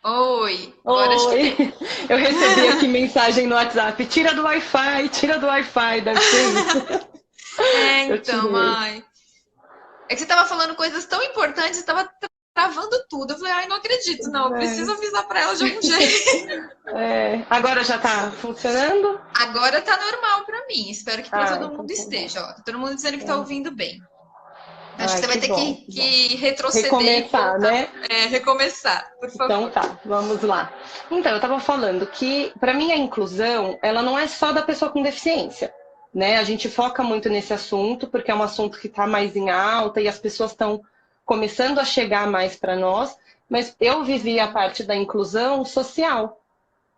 Oi, agora acho que Oi, deu. eu recebi aqui mensagem no WhatsApp, tira do Wi-Fi, deve ser isso. É, Eu então, tirei. ai. É que você tava falando coisas tão importantes, você tava travando tudo. Eu falei, ai, não acredito, não. Eu preciso É, avisar pra ela de algum jeito. agora já tá funcionando? Agora tá normal pra mim. Espero que pra Ah, todo então mundo tá bom. esteja. Ó, tá todo mundo dizendo que tá ouvindo bem. Acho que Ai, você vai que ter bom, que bom. que retroceder e Recomeçar, voltar, né? recomeçar, por Então favor. tá, vamos lá. Então, eu estava falando que, para mim, a inclusão, ela não é só da pessoa com deficiência, né? A gente foca muito nesse assunto, porque é um assunto que está mais em alta e as pessoas estão começando a chegar mais para nós, mas eu vivi a Uhum. parte da inclusão social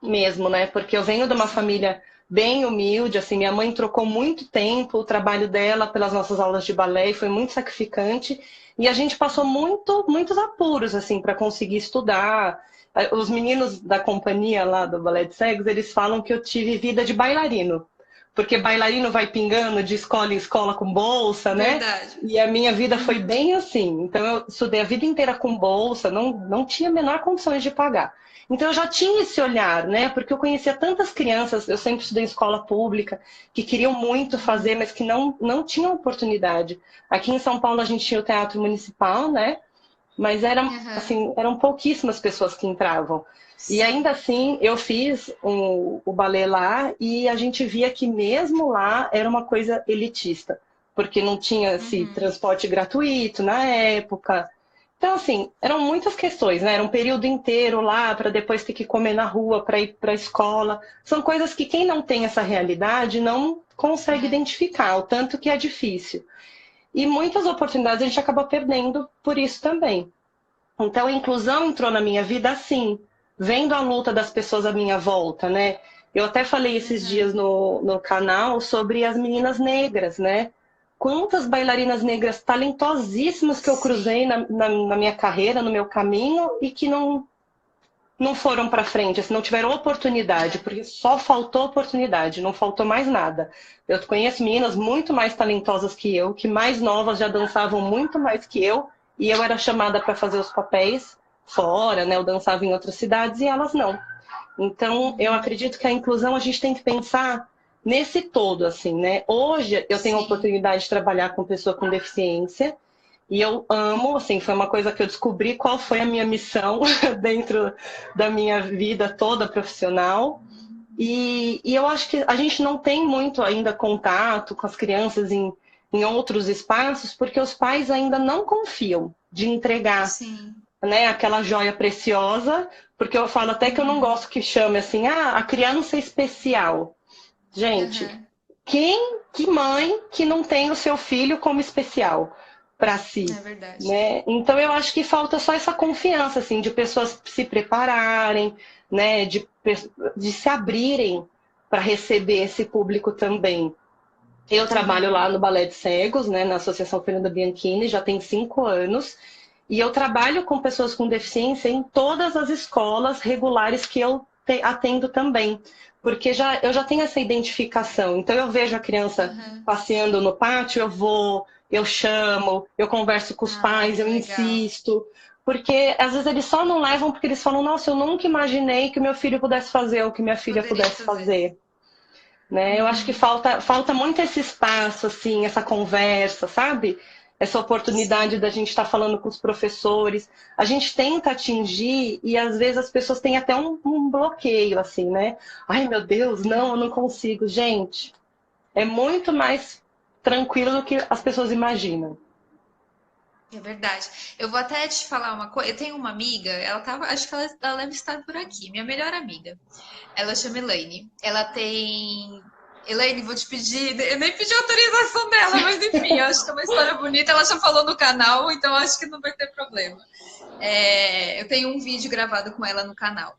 mesmo, né? Porque eu venho de uma Sim. família bem humilde, assim, minha mãe trocou muito tempo o trabalho dela pelas nossas aulas de balé e foi muito sacrificante. E a gente passou muitos apuros, assim, para conseguir estudar. Os meninos da companhia lá do Balé de Cegos, eles falam que eu tive vida de bailarino. Porque bailarino vai pingando de escola em escola com bolsa, né? Verdade. E a minha vida foi Uhum. bem assim. Então eu estudei a vida inteira com bolsa, não tinha a menor condições de pagar. Então eu já tinha esse olhar, né? Porque eu conhecia tantas crianças, eu sempre estudei em escola pública, que queriam muito fazer, mas que não tinham oportunidade. Aqui em São Paulo a gente tinha o Teatro Municipal, né? Mas eram, Uhum. assim, eram pouquíssimas pessoas que entravam. E ainda Sim. assim, eu fiz o balé lá e a gente via que mesmo lá era uma coisa elitista, porque não tinha esse Uhum. transporte gratuito na época. Então, assim, eram muitas questões, né? Era um período inteiro lá para depois ter que comer na rua, para ir para a escola. São coisas que quem não tem essa realidade não consegue É. identificar, o tanto que é difícil. E muitas oportunidades a gente acaba perdendo por isso também. Então, a inclusão entrou na minha vida assim, vendo a luta das pessoas à minha volta, né? Eu até falei esses Uhum. dias no canal sobre as meninas negras, né? Quantas bailarinas negras talentosíssimas que eu cruzei Sim. na minha carreira, no meu caminho, e que não foram para frente, assim, não tiveram oportunidade, É. porque só faltou oportunidade, não faltou mais nada. Eu conheço meninas muito mais talentosas que eu, que mais novas já dançavam muito mais que eu, e eu era chamada para fazer os papéis fora, né? Eu dançava em outras cidades e elas não. Então, eu Uhum. acredito que a inclusão a gente tem que pensar nesse todo, assim, né? Hoje eu tenho a Sim. oportunidade de trabalhar com pessoa com deficiência e eu amo, assim, foi uma coisa que eu descobri qual foi a minha missão dentro da minha vida toda profissional. E eu acho que a gente não tem muito ainda contato com as crianças em outros espaços, porque os pais ainda não confiam de entregar, Sim. né, aquela joia preciosa, porque eu falo até que eu não Uhum. gosto que chame assim, a criança especial. Gente, Uhum. que mãe que não tem o seu filho como especial para si, É verdade. né? Então eu acho que falta só essa confiança, assim, de pessoas se prepararem, né, de se abrirem para receber esse público também. Eu trabalho Uhum. lá no Balé de Cegos, né, na Associação Fernanda Bianchini, já tem 5 anos, e eu trabalho com pessoas com deficiência em todas as escolas regulares que eu atendo também, porque eu já tenho essa identificação. Então eu vejo a criança Uhum. passeando no pátio, eu vou, eu chamo, eu converso com os Ah, pais, que eu legal. insisto, porque às vezes eles só não levam porque eles falam, nossa, eu nunca imaginei que o meu filho pudesse fazer o que minha filha Poderia pudesse fazer. fazer. Né? Eu acho que Uhum. falta muito esse espaço, assim, essa conversa, sabe? Essa oportunidade Sim. da gente estar falando com os professores. A gente tenta atingir e às vezes as pessoas têm até um bloqueio, assim, né? Ai, meu Deus, não, eu não consigo. Gente, é muito mais tranquilo do que as pessoas imaginam. É verdade. Eu vou até te falar uma coisa. Eu tenho uma amiga, ela tava, acho que ela deve estar por aqui, minha melhor amiga. Ela chama Elaine. Ela tem. Elaine, vou te pedir. Eu nem pedi autorização dela, mas enfim, eu acho que é uma história bonita. Ela já falou no canal, então acho que não vai ter problema. Eu tenho um vídeo gravado com ela no canal.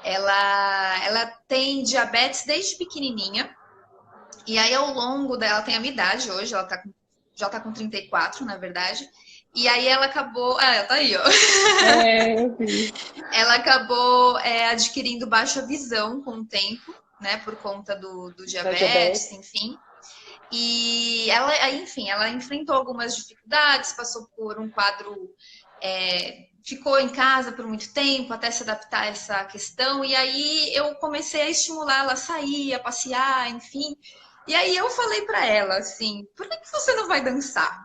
Ela tem diabetes desde pequenininha. E aí, ao longo dela, tem a minha idade hoje, já tá com 34, na verdade. E aí ela acabou. Ah, ela tá aí, ó. É, eu vi. Ela acabou adquirindo baixa visão com o tempo, né? Por conta do Da diabetes, diabetes. enfim. E ela, enfim, ela enfrentou algumas dificuldades, passou por um quadro ficou em casa por muito tempo até se adaptar a essa questão, e aí eu comecei a estimular ela a sair, a passear, enfim. E aí eu falei para ela assim, por que você não vai dançar?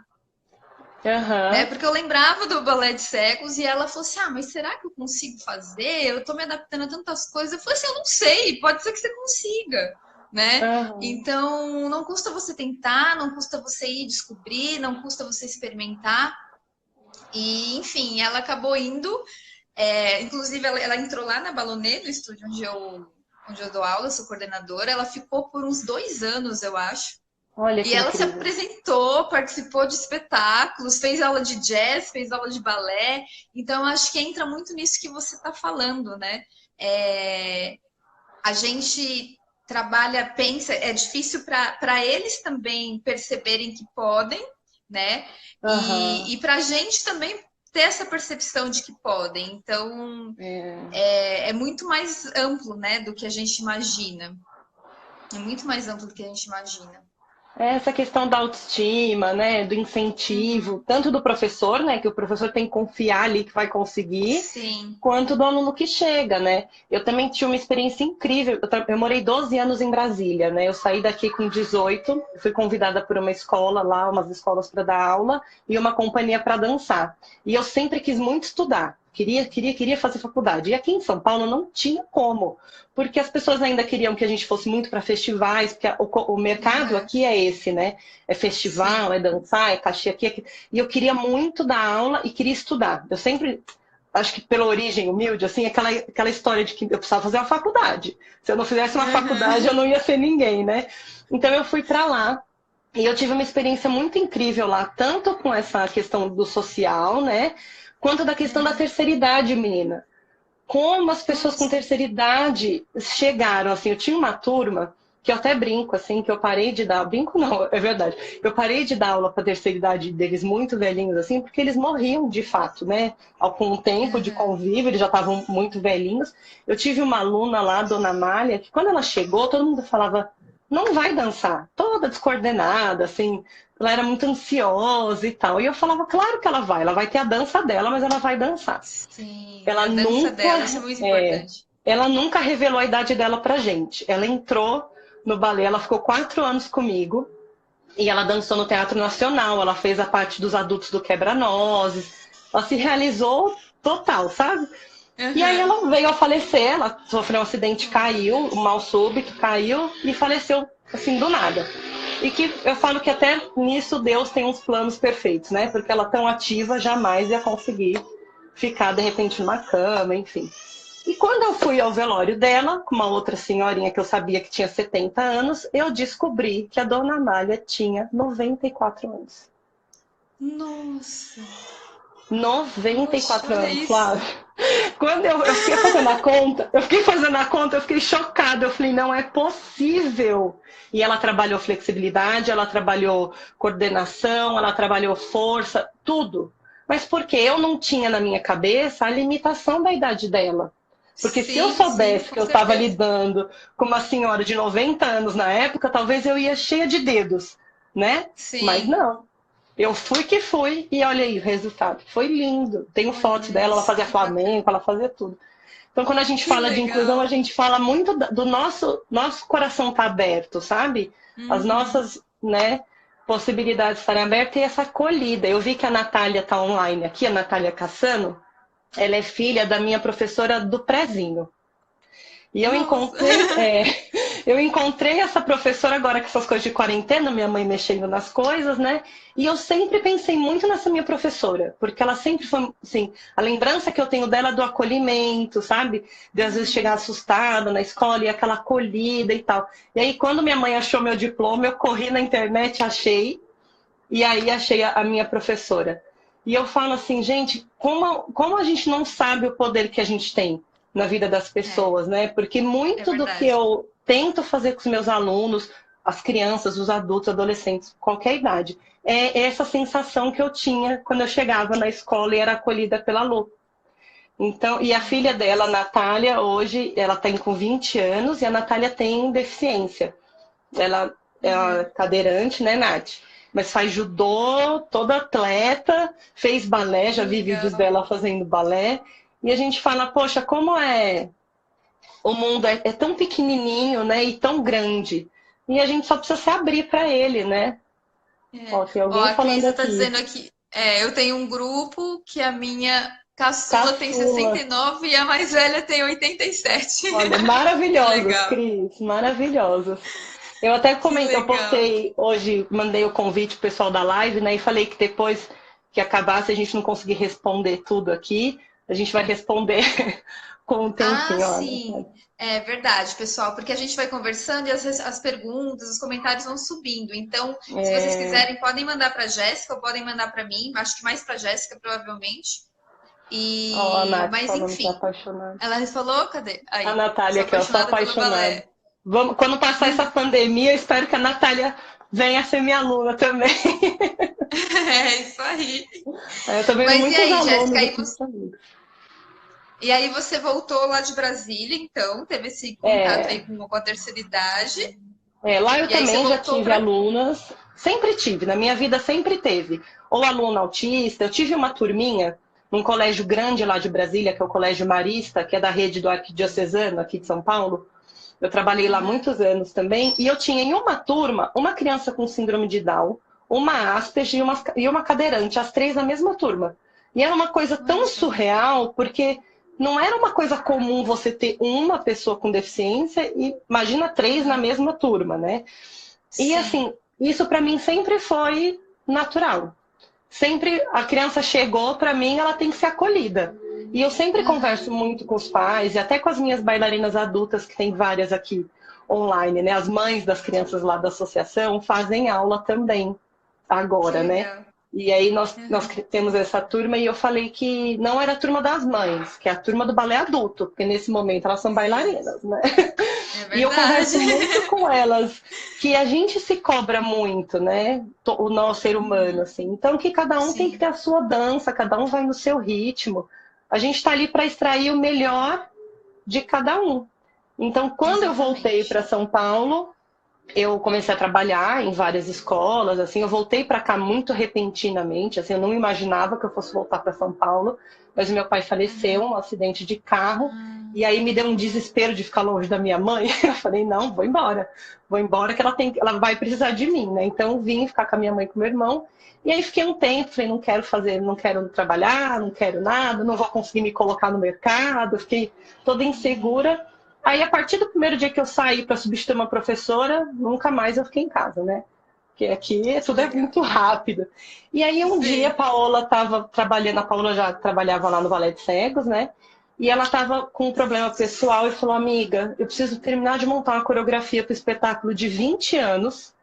Né? Aham. Porque eu lembrava do balé de cegos e ela falou assim: ah, mas será que eu consigo fazer? Eu tô me adaptando a tantas coisas. Eu falei assim: eu não sei, pode ser que você consiga, né? Aham. Então, não custa você tentar, não custa você ir descobrir, não custa você experimentar. E, enfim, ela acabou indo. Inclusive, ela entrou lá na Balonê, no estúdio onde eu dou aula, sou coordenadora. Ela ficou por uns 2 anos, eu acho. Olha E que ela se incrível. apresentou, participou de espetáculos, fez aula de jazz, fez aula de balé. Então, acho que entra muito nisso que você está falando, né? É, a gente trabalha, pensa, é difícil para eles também perceberem que podem, né? Aham. E para a gente também ter essa percepção de que podem. Então, É. é muito mais amplo, né, do que a gente imagina. É muito mais amplo do que a gente imagina. Essa questão da autoestima, né, do incentivo, Uhum. tanto do professor, né, que o professor tem que confiar ali que vai conseguir, Sim. quanto do aluno que chega, né? Eu também tive uma experiência incrível. Eu morei 12 anos em Brasília, né? Eu saí daqui com 18, fui convidada por uma escola lá, umas escolas para dar aula e uma companhia para dançar. E eu sempre quis muito estudar. Queria fazer faculdade. E aqui em São Paulo não tinha como, porque as pessoas ainda queriam que a gente fosse muito para festivais, porque o mercado Uhum. aqui é esse, né? É festival, Sim. é dançar, é cachê aqui, aqui. E eu queria muito dar aula e queria estudar. Eu sempre acho que pela origem humilde, assim, aquela história de que eu precisava fazer uma faculdade. Se eu não fizesse uma faculdade, eu Uhum. não ia ser ninguém, né? Então eu fui para lá e eu tive uma experiência muito incrível lá, tanto com essa questão do social, né? Quanto da questão da Uhum. terceira idade, menina. Como as pessoas com Nossa. terceira idade chegaram, assim, eu tinha uma turma que eu até brinco, assim, que eu parei de dar, brinco não, é verdade, eu parei de dar aula para a terceira idade deles muito velhinhos, assim, porque eles morriam de fato, né, com o tempo de Uhum. convívio, eles já estavam muito velhinhos. Eu tive uma aluna lá, Dona Amália, que quando ela chegou, todo mundo falava, não vai dançar, toda descoordenada, assim, ela era muito ansiosa e tal, e eu falava, claro que ela vai ter a dança dela, mas ela vai dançar. Sim, Ela a dança nunca, dela, isso é muito é, importante. ela nunca revelou a idade dela pra gente. Ela entrou no balé, ela ficou 4 anos comigo e ela dançou no Teatro Nacional. Ela fez a parte dos adultos do Quebra-Nozes. Ela se realizou total, sabe? E aí Uhum. ela veio a falecer. Ela sofreu um acidente, Oh, meu caiu, um Deus. mal súbito, caiu e faleceu assim do nada. E que eu falo que até nisso Deus tem uns planos perfeitos, né? Porque ela tão ativa jamais ia conseguir ficar de repente numa cama, enfim. E quando eu fui ao velório dela, com uma outra senhorinha que eu sabia que tinha 70 anos, eu descobri que a dona Amália tinha 94 anos. Nossa. noventa e Poxa, quatro olha anos, isso. Flávia. Quando eu fiquei fazendo a conta, eu fiquei chocada. Eu falei, não é possível. E ela trabalhou flexibilidade, ela trabalhou coordenação, ela trabalhou força, tudo. Mas porque eu não tinha na minha cabeça a limitação da idade dela. Porque se eu Sim, sim, soubesse com que eu estava certeza. lidando com uma senhora de 90 anos na época, talvez eu ia cheia de dedos, né? Mas Sim. não. Eu fui que fui e olha aí o resultado. Foi lindo. Tenho fotos Olha dela, ela isso, fazia que bacana. flamenco, ela fazia tudo. Então, quando a gente Que fala de inclusão, a legal. gente fala muito do nosso coração tá aberto, sabe? As Uhum. nossas, né, possibilidades estarem abertas e essa acolhida. Eu vi que a Natália tá online aqui, a Natália Cassano. Ela é filha da minha professora do prézinho. E Nossa. eu encontrei essa professora agora com essas coisas de quarentena, minha mãe mexendo nas coisas, né? E eu sempre pensei muito nessa minha professora, porque ela sempre foi, assim, a lembrança que eu tenho dela é do acolhimento, sabe? De às vezes chegar Uhum. assustada na escola e aquela acolhida e tal. E aí, quando minha mãe achou meu diploma, eu corri na internet, achei, e aí achei a minha professora. E eu falo assim, gente, como a gente não sabe o poder que a gente tem na vida das É, pessoas, né? Porque é muito do que verdade. eu tento fazer com os meus alunos, as crianças, os adultos, adolescentes, qualquer idade, é essa sensação que eu tinha quando eu chegava na escola e era acolhida pela Lu. Então, e a Ai, filha que dela, a graça. Natália, hoje, ela tem com 20 anos e a Natália tem deficiência. Ela é Uhum. cadeirante, né, Nath? mas faz judô, toda atleta, fez balé, já vi vídeos Legal. dela fazendo balé. E a gente fala, poxa, como o mundo é tão pequenininho, né, e tão grande. E a gente só precisa se abrir para ele, né? É. Ó, tem Ó, alguém a falando Cris tá aqui. dizendo aqui, eu tenho um grupo que a minha caçula tem Caçula. 69 e a mais velha tem 87. Olha, Que maravilhosos, legal, Cris, maravilhosos. Eu até que comentei, eu legal. postei hoje, mandei o convite pro pessoal da live, né? E falei que depois que acabasse, a gente não conseguir responder tudo aqui, a gente vai responder com um Ah, tempinho, olha. sim, é verdade, pessoal, porque a gente vai conversando e as perguntas, os comentários vão subindo. Então, se vocês É, quiserem, podem mandar para a Jéssica ou podem mandar para mim, acho que mais para a Jéssica, provavelmente. ó, a Nath Mas falando que é enfim, apaixonada. ela falou, cadê? A Aí, Natália sou aqui, ó, sou apaixonada pelo apaixonada. balé. Vamos, quando passar essa pandemia, eu espero que a Natália venha ser minha aluna também. É isso aí. Eu tô vendo Mas e muitos aí, Jéssica, alunos aqui de saúde. e aí você voltou lá de Brasília, então, teve esse contato É, aí com a terceira idade, lá eu e aí você também já voltou tive para. alunas, sempre tive, na minha vida sempre teve. Ou aluno autista, eu tive uma turminha num colégio grande lá de Brasília, que é o Colégio Marista, que é da rede do Arquidiocesano aqui de São Paulo. Eu trabalhei lá muitos anos também, e eu tinha em uma turma uma criança com síndrome de Down, uma Asperger e uma cadeirante, as três na mesma turma. E era uma coisa tão Olha só. surreal, porque não era uma coisa comum você ter uma pessoa com deficiência e imagina três na mesma turma, né? E Sim. assim, isso para mim sempre foi natural. Sempre a criança chegou, para mim, ela tem que ser acolhida. E eu sempre converso Uhum. muito com os pais e até com as minhas bailarinas adultas, que tem várias aqui online, né? As mães das crianças lá da associação fazem aula também Que agora, né? legal. E aí nós Uhum. temos essa turma e eu falei que não era a turma das mães, que é a turma do balé adulto, porque nesse momento elas são Sim, bailarinas, né? é E eu verdade. converso muito com elas que a gente se cobra muito, né? O nosso ser humano, assim. Então que cada um tem que ter Sim, a sua dança, cada um vai no seu ritmo. A gente está ali para extrair o melhor de cada um. Então, quando eu voltei exatamente. para São Paulo, eu comecei a trabalhar em várias escolas, assim, eu voltei para cá muito repentinamente, assim, eu não imaginava que eu fosse voltar para São Paulo, mas meu pai faleceu, um acidente de carro, e aí me deu um desespero de ficar longe da minha mãe. Eu falei, não, vou embora que ela vai precisar de mim, né? Então eu vim ficar com a minha mãe e com o meu irmão, e aí fiquei um tempo, falei, não quero trabalhar, não quero nada, não vou conseguir me colocar no mercado, fiquei toda insegura. Aí, a partir do primeiro dia que eu saí para substituir uma professora, nunca mais eu fiquei em casa, né? Porque aqui Que tudo é legal. muito rápido. E aí, um dia, a Sim. Paola estava trabalhando, a Paola já trabalhava lá no Balé de Cegos, né? E ela estava com um problema pessoal e falou: amiga, eu preciso terminar de montar uma coreografia para o espetáculo de 20 anos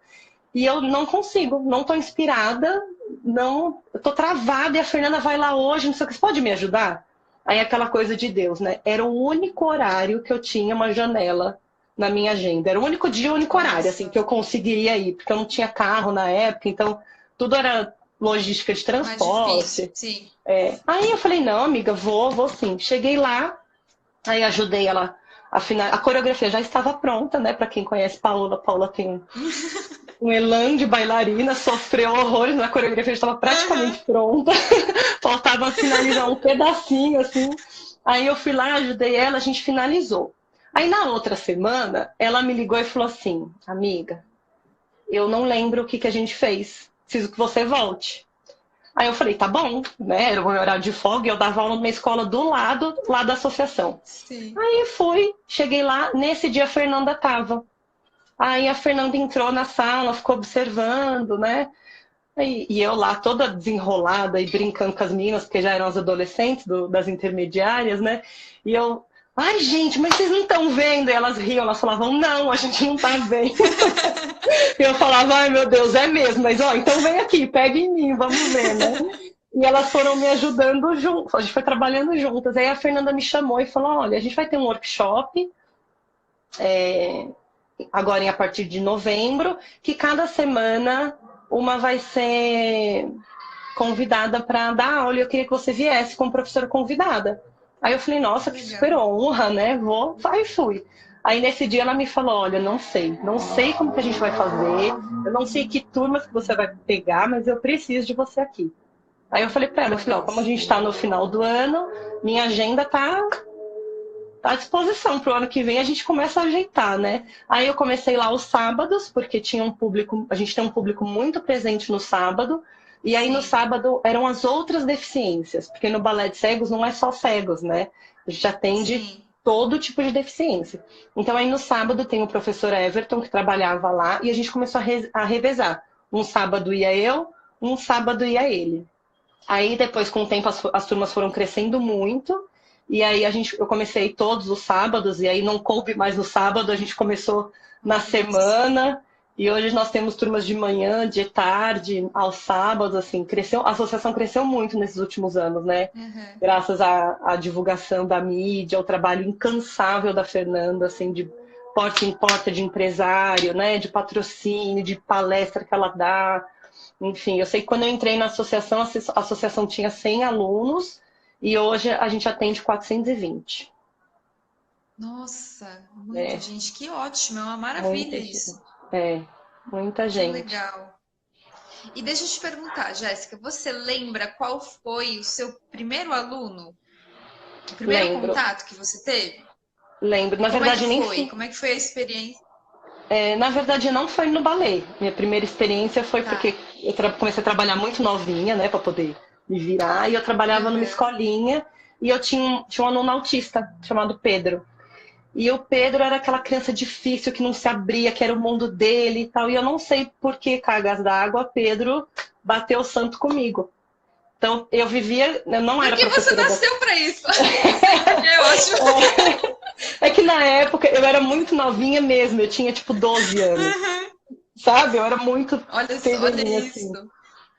e eu não consigo, não estou inspirada, não, eu estou travada e a Fernanda vai lá hoje, não sei o que, você pode me ajudar? Aí aquela coisa de Deus, né? Era o único horário que eu tinha uma janela na minha agenda. Era o único dia, o único Olha horário, assim, só. que eu conseguiria ir, porque eu não tinha carro na época, então tudo era logística de Mais difícil. transporte. Sim. Aí eu falei, não, amiga, vou sim. Cheguei lá, aí ajudei ela a final. A coreografia já estava pronta, né? Para quem conhece Paola, Paola tem um elan de bailarina, sofreu horrores, a coreografia estava praticamente pronta, faltava finalizar um pedacinho, assim. Aí eu fui lá, ajudei ela, a gente finalizou. Aí na outra semana, ela me ligou e falou assim, amiga, eu não lembro o que, que a gente fez, preciso que você volte. Aí eu falei, tá bom, né? Era o meu horário de folga e eu dava aula numa escola do lado, lá da associação. Sim. Aí fui, cheguei lá, nesse dia a Fernanda tava. Aí a Fernanda entrou na sala, ficou observando, né? E eu lá toda desenrolada e brincando com as meninas, porque já eram as adolescentes das intermediárias, né? E eu, ai gente, mas vocês não estão vendo? E elas riam, elas falavam, não, a gente não tá vendo. E eu falava, ai meu Deus, é mesmo, mas ó, então vem aqui, pega em mim, vamos ver, né? E elas foram me ajudando juntas, a gente foi trabalhando juntas. Aí a Fernanda me chamou e falou, olha, a gente vai ter um workshop agora a partir de novembro, que cada semana uma vai ser convidada para dar aula e eu queria que você viesse como professora convidada. Aí eu falei, Que nossa, que super legal. honra, né? Vou, aí fui. Aí nesse dia ela me falou, olha, não sei como que a gente vai fazer, eu não sei que turmas que você vai pegar, mas eu preciso de você aqui. Aí eu falei pra ela, eu falei, ó, Olha como a isso. gente está no final do ano, minha agenda tá à disposição para o ano que vem, a gente começa a ajeitar, né? Aí eu comecei lá os sábados, porque tinha um público, a gente tem um público muito presente no sábado, e aí no Sim, sábado eram as outras deficiências, porque no balé de cegos não é só cegos, né? A gente atende sim. todo tipo de deficiência. Então aí no sábado tem o professor Everton que trabalhava lá e a gente começou a revezar. Um sábado ia eu, um sábado ia ele. Aí depois, com o tempo, as turmas foram crescendo muito. E aí eu comecei todos os sábados, e aí não coube mais no sábado, a gente começou na Olha só. semana. E hoje nós temos turmas de manhã, de tarde, aos sábados, assim, cresceu, a associação cresceu muito nesses últimos anos, né? Uhum. Graças à divulgação da mídia, ao trabalho incansável da Fernanda, assim, de porta em porta de empresário, né? De patrocínio, de palestra que ela dá. Enfim, eu sei que quando eu entrei na associação, a associação tinha 100 alunos e hoje a gente atende 420. Nossa, muita É, gente. Que ótimo, é uma maravilha muita gente. isso. É, muita Que gente. legal. E deixa eu te perguntar, Jéssica, você lembra qual foi o seu primeiro aluno? O primeiro Lembro, contato que você teve? lembro. E como é que foi? Como é que foi a experiência? Na verdade, não foi no balé. Minha primeira experiência foi porque Tá. eu comecei a trabalhar muito novinha, né, para poder me virar. E eu trabalhava numa Uhum. escolinha e eu tinha um aluno autista chamado Pedro. E o Pedro era aquela criança difícil que não se abria, que era o mundo dele e tal. E eu não sei por que cargas d'água, Pedro bateu o santo comigo. Então eu vivia, eu não era Porque você professora da. nasceu para isso. Sempre é ótimo. É que na época eu era muito novinha mesmo, eu tinha tipo 12 anos, sabe? Eu era muito Olha pequenininha isso. assim.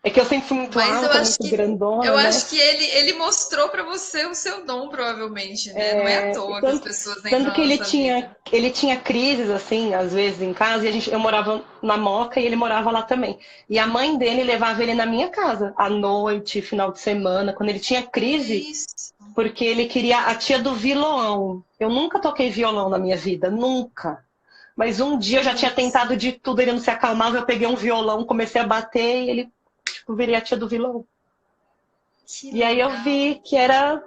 É que eu sempre fui muito Mas alta, muito eu grandona, né? acho que ele mostrou para você o seu dom, provavelmente, né? Não é à É, toa que as tanto, pessoas tanto entram que na nossa vida. ele tinha crises, assim, às vezes em casa, e eu morava na Moca e ele morava lá também. E a mãe dele levava ele na minha casa, à noite, final de semana, quando ele tinha Olha crise, isso. porque ele queria a tia do violão. Eu nunca toquei violão na minha vida, nunca. Mas um dia eu já Olha tinha isso. tentado de tudo, ele não se acalmava, eu peguei um violão, comecei a bater e ele, tipo, virei a tia do violão. Que E aí eu legal. vi que era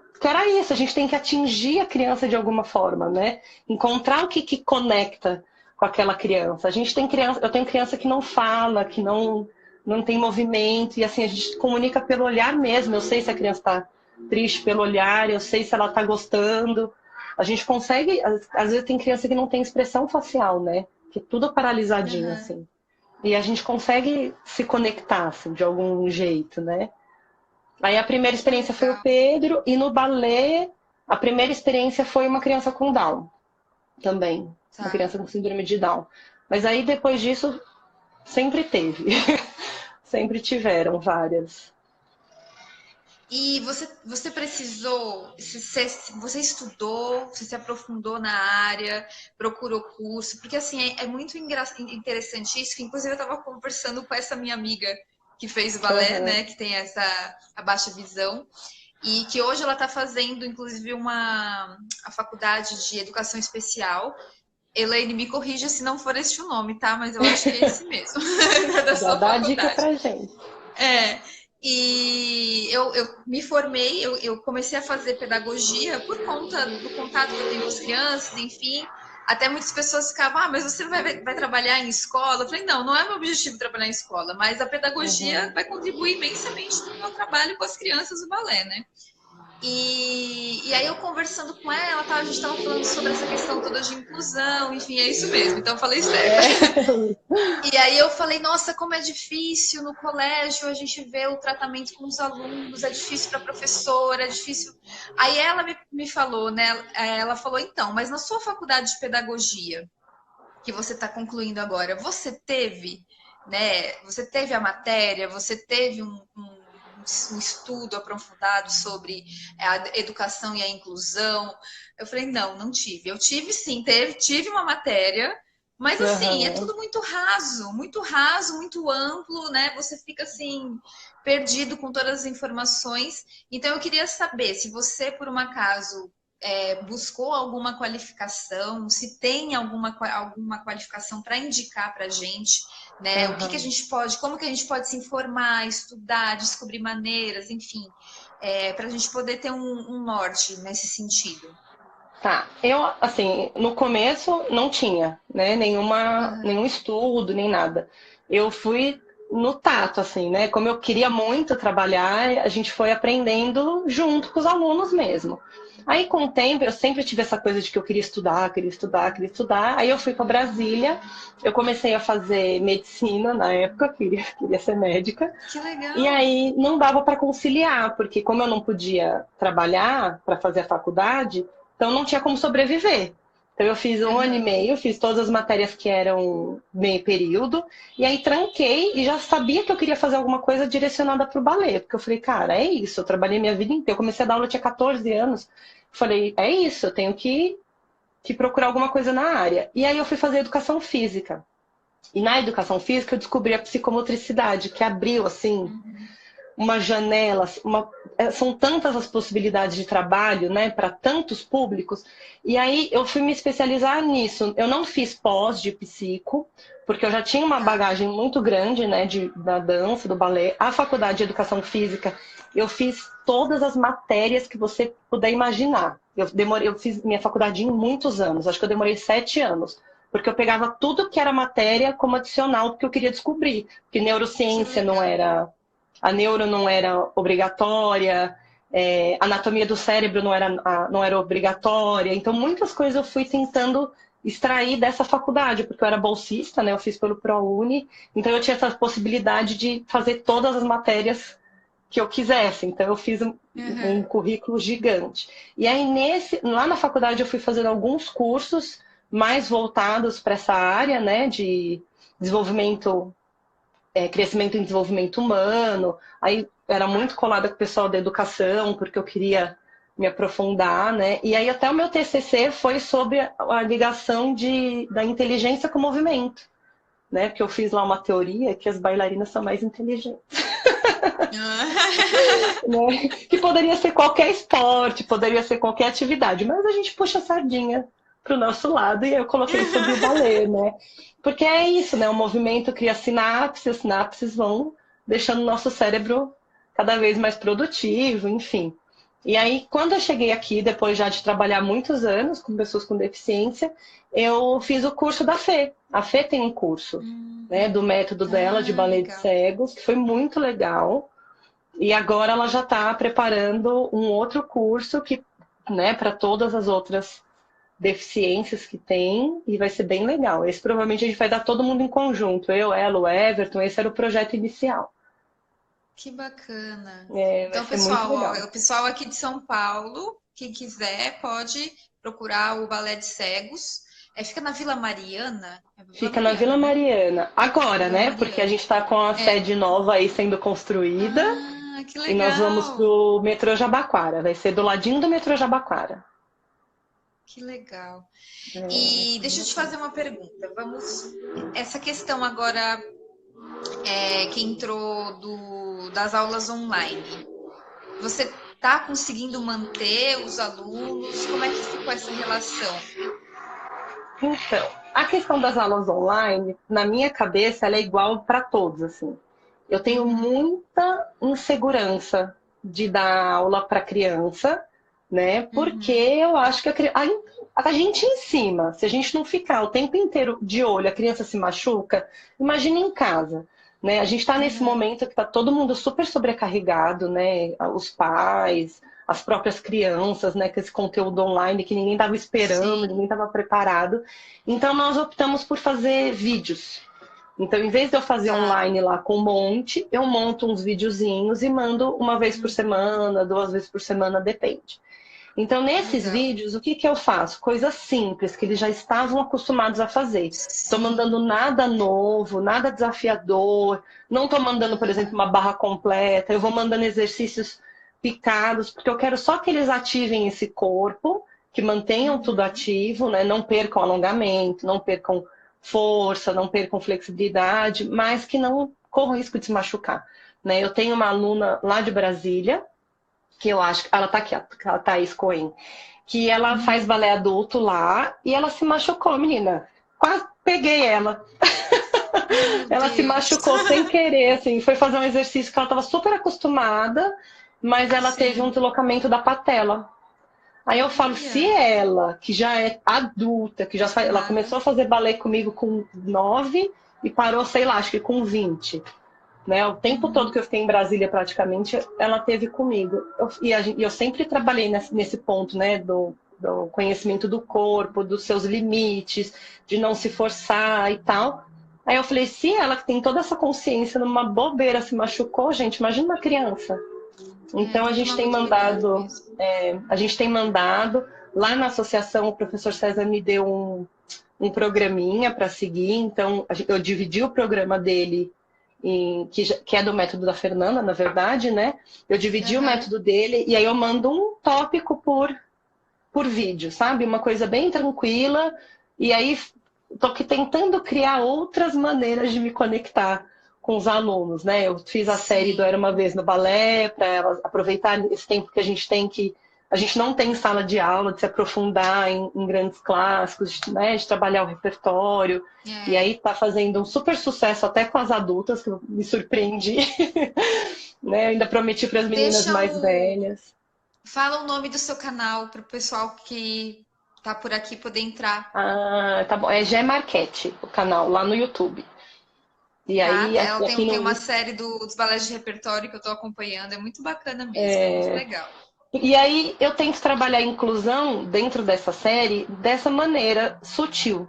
isso, a gente tem que atingir a criança de alguma forma, né? Encontrar o que conecta com aquela criança. A gente tem criança, eu tenho criança que não fala, que não tem movimento, e assim, a gente comunica pelo olhar mesmo. Eu sei se a criança está triste pelo olhar, eu sei se ela está gostando. A gente consegue, às vezes tem criança que não tem expressão facial, né? Que é tudo paralisadinho, Aham. assim. E a gente consegue se conectar, assim, de algum jeito, né? Aí a primeira Que experiência foi o legal. Pedro, e no balé, a primeira experiência foi uma criança com Down também. Uma Tá. criança com síndrome de Down. Mas aí depois disso, sempre teve. Sempre tiveram várias. E você precisou, você estudou, você se aprofundou na área, procurou curso, porque assim, é muito interessante isso, que inclusive eu estava conversando com essa minha amiga que fez o balé, Uhum. né, que tem essa a baixa visão, e que hoje ela está fazendo, inclusive, a faculdade de educação especial. Elaine, me corrija se não for este o nome, tá? Mas eu acho que é esse mesmo, da Já sua dá a dica faculdade. pra gente. É, e eu me formei, eu comecei a fazer pedagogia por conta do contato que eu tenho com as crianças, enfim. Até muitas pessoas ficavam, mas você vai trabalhar em escola? Eu falei, não, não é meu objetivo trabalhar em escola, mas a pedagogia Uhum. vai contribuir imensamente no meu trabalho com as crianças do balé, né? E aí eu conversando com ela, tá, a gente estava falando sobre essa questão toda de inclusão, enfim, é isso mesmo, então eu falei certo. É. E aí eu falei, nossa, como é difícil no colégio a gente ver o tratamento com os alunos, é difícil para a professora, é difícil. Aí ela me falou, né? Ela falou, então, mas na sua faculdade de pedagogia, que você está concluindo agora, você teve, né? Você teve a matéria, você teve um estudo aprofundado sobre a educação e a inclusão. Eu falei, não, não tive. Eu tive sim, tive uma matéria, mas assim, é Uhum. tudo muito raso, muito amplo, né? Você fica assim, perdido com todas as informações. Então eu queria saber se você, por um acaso, buscou alguma qualificação, se tem alguma qualificação para indicar para a gente, né? O que que a gente pode, como que a gente pode se informar, estudar, descobrir maneiras, enfim, para a gente poder ter um norte nesse sentido. Tá, eu, assim, no começo não tinha, né, nenhum estudo, nem nada. Eu fui no tato, assim, né, como eu queria muito trabalhar, a gente foi aprendendo junto com os alunos mesmo. Aí, com o tempo, eu sempre tive essa coisa de que eu queria estudar, queria estudar, queria estudar. Aí eu fui para Brasília, eu comecei a fazer medicina na época, queria ser médica. Que E legal! aí não dava para conciliar, porque como eu não podia trabalhar para fazer a faculdade, então não tinha como sobreviver. Então eu fiz um ano e meio, fiz todas as matérias que eram meio período, e aí tranquei e já sabia que eu queria fazer alguma coisa direcionada para o balé, porque eu falei, cara, é isso, eu trabalhei minha vida inteira, eu comecei a dar aula, eu tinha 14 anos, falei, é isso, eu tenho que procurar alguma coisa na área. E aí eu fui fazer educação física. E na educação física eu descobri a psicomotricidade, que abriu, assim, uma janela, são tantas as possibilidades de trabalho, né, para tantos públicos. E aí eu fui me especializar nisso. Eu não fiz pós de psico, porque eu já tinha uma bagagem muito grande, né, da dança, do balé. A faculdade de educação física, eu fiz todas as matérias que você puder imaginar. Eu fiz minha faculdade em muitos anos, acho que eu demorei 7 anos. Porque eu pegava tudo que era matéria como adicional, porque eu queria descobrir. Porque Que neurociência não legal! era, a neuro não era obrigatória, anatomia do cérebro não era obrigatória. Então, muitas coisas eu fui tentando extrair dessa faculdade, porque eu era bolsista, né? Eu fiz pelo ProUni, então eu tinha essa possibilidade de fazer todas as matérias que eu quisesse. Então, eu fiz um currículo gigante. E aí, lá na faculdade, eu fui fazendo alguns cursos mais voltados para essa área, né, de desenvolvimento, crescimento e desenvolvimento humano. Aí era muito colada com o pessoal da educação, porque eu queria me aprofundar, né? E aí até o meu TCC foi sobre a ligação da inteligência com o movimento, né? Porque eu fiz lá uma teoria que as bailarinas são mais inteligentes. Né? Que poderia ser qualquer esporte, poderia ser qualquer atividade, mas a gente puxa a sardinha para o nosso lado e eu coloquei sobre o balé, né? Porque é isso, né? O movimento cria sinapses, as sinapses vão deixando o nosso cérebro cada vez mais produtivo, enfim. E aí, quando eu cheguei aqui, depois já de trabalhar muitos anos com pessoas com deficiência, eu fiz o curso da Fê. A Fê tem um curso, né, do método dela de balé de Legal. cegos, que foi muito legal. E agora ela já está preparando um outro curso que, né, para todas as outras deficiências que tem, e vai ser bem legal. Esse provavelmente a gente vai dar todo mundo em conjunto, eu, ela, o Everton, esse era o projeto inicial. Que bacana. Vai Então, ser muito pessoal, ó, legal. o pessoal aqui de São Paulo, quem quiser, pode procurar o Balé de Cegos. Fica na Vila Mariana? É Vila Fica na Vila Mariana, né? Mariana. Agora, Vila né? Porque a Mariana. gente está com a sede nova aí sendo construída Ah, que e nós vamos legal. pro metrô Jabaquara. Vai ser do ladinho do metrô Jabaquara. Que legal. Vai E ser deixa eu bem te bacana. fazer uma pergunta. Essa questão agora que entrou das aulas online. Você está conseguindo manter os alunos? Como é que ficou essa relação? Então, a questão das aulas online, na minha cabeça, ela é igual para todos, assim. Eu tenho muita insegurança de dar aula para criança, né? Porque eu acho que a gente em cima, se a gente não ficar o tempo inteiro de olho, a criança se machuca, imagina em casa, né? A gente está nesse momento que está todo mundo super sobrecarregado, né? Os pais, as próprias crianças, né? Com esse conteúdo online que ninguém estava esperando, Sim. ninguém estava preparado. Então nós optamos por fazer vídeos. Então, em vez de eu fazer Tá. online lá com um monte, eu monto uns videozinhos e mando uma vez por semana, 2 vezes por semana, depende. Então, nesses Legal. vídeos, o que que eu faço? Coisas simples, que eles já estavam acostumados a fazer. Estou mandando Sim. nada novo, nada desafiador. Não estou mandando, por exemplo, uma barra completa. Eu vou mandando exercícios picados, porque eu quero só que eles ativem esse corpo, que mantenham tudo ativo, né? Não percam alongamento, não percam força, não percam flexibilidade, mas que não corram risco de se machucar. Né? Eu tenho uma aluna lá de Brasília, que eu acho que ela está aqui, a Thaís Cohen, que ela faz balé adulto lá e ela se machucou, menina. Quase peguei ela. Meu Ela se Deus. machucou sem querer, assim, foi fazer um exercício que ela estava super acostumada, mas ela teve um Sim. deslocamento da patela. Aí eu falo, se Olha, ela, que já é adulta, que já faz, ela acostumada. começou a fazer balé comigo com 9 e parou, sei lá, acho que com 20, né? O tempo todo Uhum. que eu fiquei em Brasília, praticamente, ela teve comigo. E eu sempre trabalhei nesse ponto, né? Do conhecimento do corpo, dos seus limites, de não se forçar e tal. Aí eu falei, se ela que tem toda essa consciência numa bobeira se machucou, gente, imagina uma criança. É, Então tem que tomar muito cuidado mesmo. a gente tem mandado, lá na associação o professor César me deu um programinha para seguir, então eu dividi o programa dele, que é do método da Fernanda, na verdade, né? Eu dividi o Aham. método dele e aí eu mando um tópico por vídeo, sabe? Uma coisa bem tranquila, e aí estou tentando criar outras maneiras de me conectar com os alunos, né? Eu fiz a série do Era Sim. uma Vez no Balé, para elas aproveitar esse tempo que a gente tem que. A gente não tem sala de aula de se aprofundar em grandes clássicos, né? De trabalhar o repertório. E É. aí tá fazendo um super sucesso até com as adultas, que eu me surpreendi. Né? Eu ainda prometi para as meninas Deixa mais o. velhas. Fala o nome do seu canal para o pessoal que tá por aqui poder entrar, Ah, tá bom. É Gé Marquete, o canal, lá no YouTube. E tá? aí, Ela aqui tem uma no. série dos balés de repertório que eu tô acompanhando. É muito bacana mesmo, é muito legal. E aí, eu tento trabalhar a inclusão dentro dessa série dessa maneira sutil.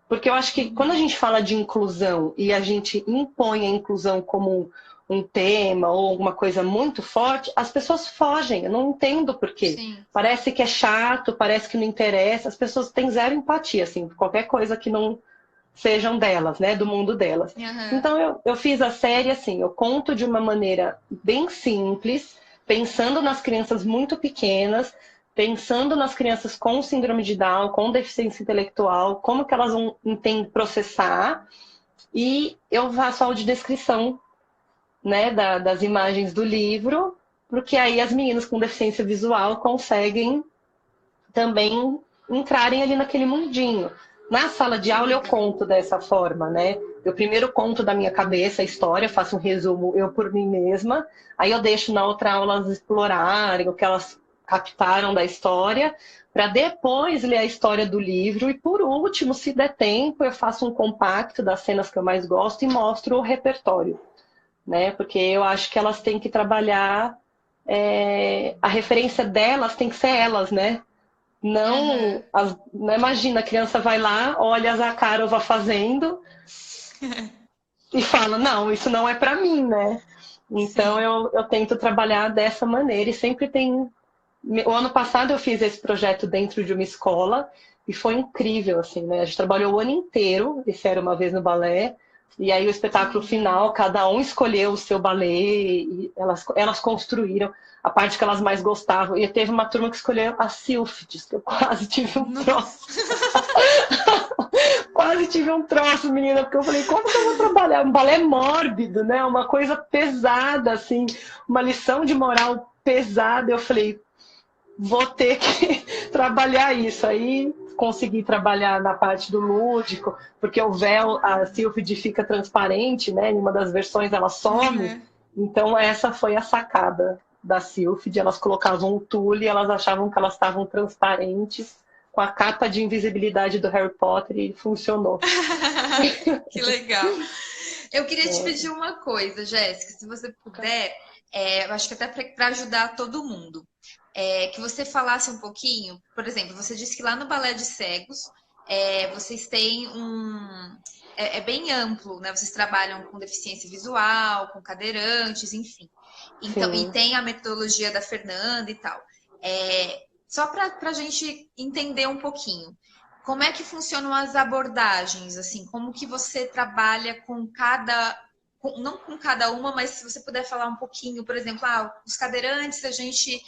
Porque eu acho que quando a Uhum. gente fala de inclusão e a gente impõe a inclusão como um tema ou alguma coisa muito forte, as pessoas fogem. Eu não entendo por quê. Sim. Parece que é chato, parece que não interessa. As pessoas têm zero empatia, assim, por qualquer coisa que não sejam delas, né, do mundo delas. Aham. Então eu fiz a série assim, eu conto de uma maneira bem simples, pensando nas crianças muito pequenas, pensando nas crianças com síndrome de Down, com deficiência intelectual, como que elas vão entender, processar, e eu faço audiodescrição, né, das imagens do livro, porque aí as meninas com deficiência visual conseguem também entrarem ali naquele mundinho. Na sala de Que aula eu legal. conto dessa forma, né? Eu primeiro conto da minha cabeça a história, faço um resumo eu por mim mesma, aí eu deixo na outra aula elas explorarem o que elas captaram da história, para depois ler a história do livro e por último, se der tempo, eu faço um compacto das cenas que eu mais gosto e mostro o repertório, né? Porque eu acho que elas têm que trabalhar, a referência delas tem que ser elas, né? Aham. Não imagina, a criança vai lá, olha a Zakharova fazendo e fala, não, isso não é para mim, né? Então Sim. eu tento trabalhar dessa maneira e sempre tem. O ano passado eu fiz esse projeto dentro de uma escola e foi incrível, assim, né? A gente trabalhou o ano inteiro, esse Era uma Vez no Balé, e aí o Que espetáculo legal. final, cada um escolheu o seu balé e elas construíram a parte que elas mais gostavam. E teve uma turma que escolheu a Sílfides, que eu quase tive um troço. Nossa. Quase tive um troço, menina, porque eu falei, como que eu vou trabalhar? Um balé mórbido, né? Uma coisa pesada, assim, uma lição de moral pesada. Eu falei, vou ter que trabalhar isso. Aí consegui trabalhar na parte do lúdico, porque o véu, a Sylphide fica transparente, né? Em uma das versões ela some. Aham. Então essa foi a sacada da Sylphide. Elas colocavam um tule e elas achavam que elas estavam transparentes com a capa de invisibilidade do Harry Potter e funcionou. Que legal. Eu queria te pedir uma coisa, Jéssica, se você puder, eu acho que até para ajudar todo mundo, que você falasse um pouquinho, por exemplo, você disse que lá no Balé de Cegos, vocês têm é bem amplo, né? Vocês trabalham com deficiência visual, com cadeirantes, enfim. Então, e Sim. tem a metodologia da Fernanda e tal. Só para a gente entender um pouquinho. Como é que funcionam as abordagens, assim? Como que você trabalha com não com cada uma, mas se você puder falar um pouquinho, por exemplo, os cadeirantes a gente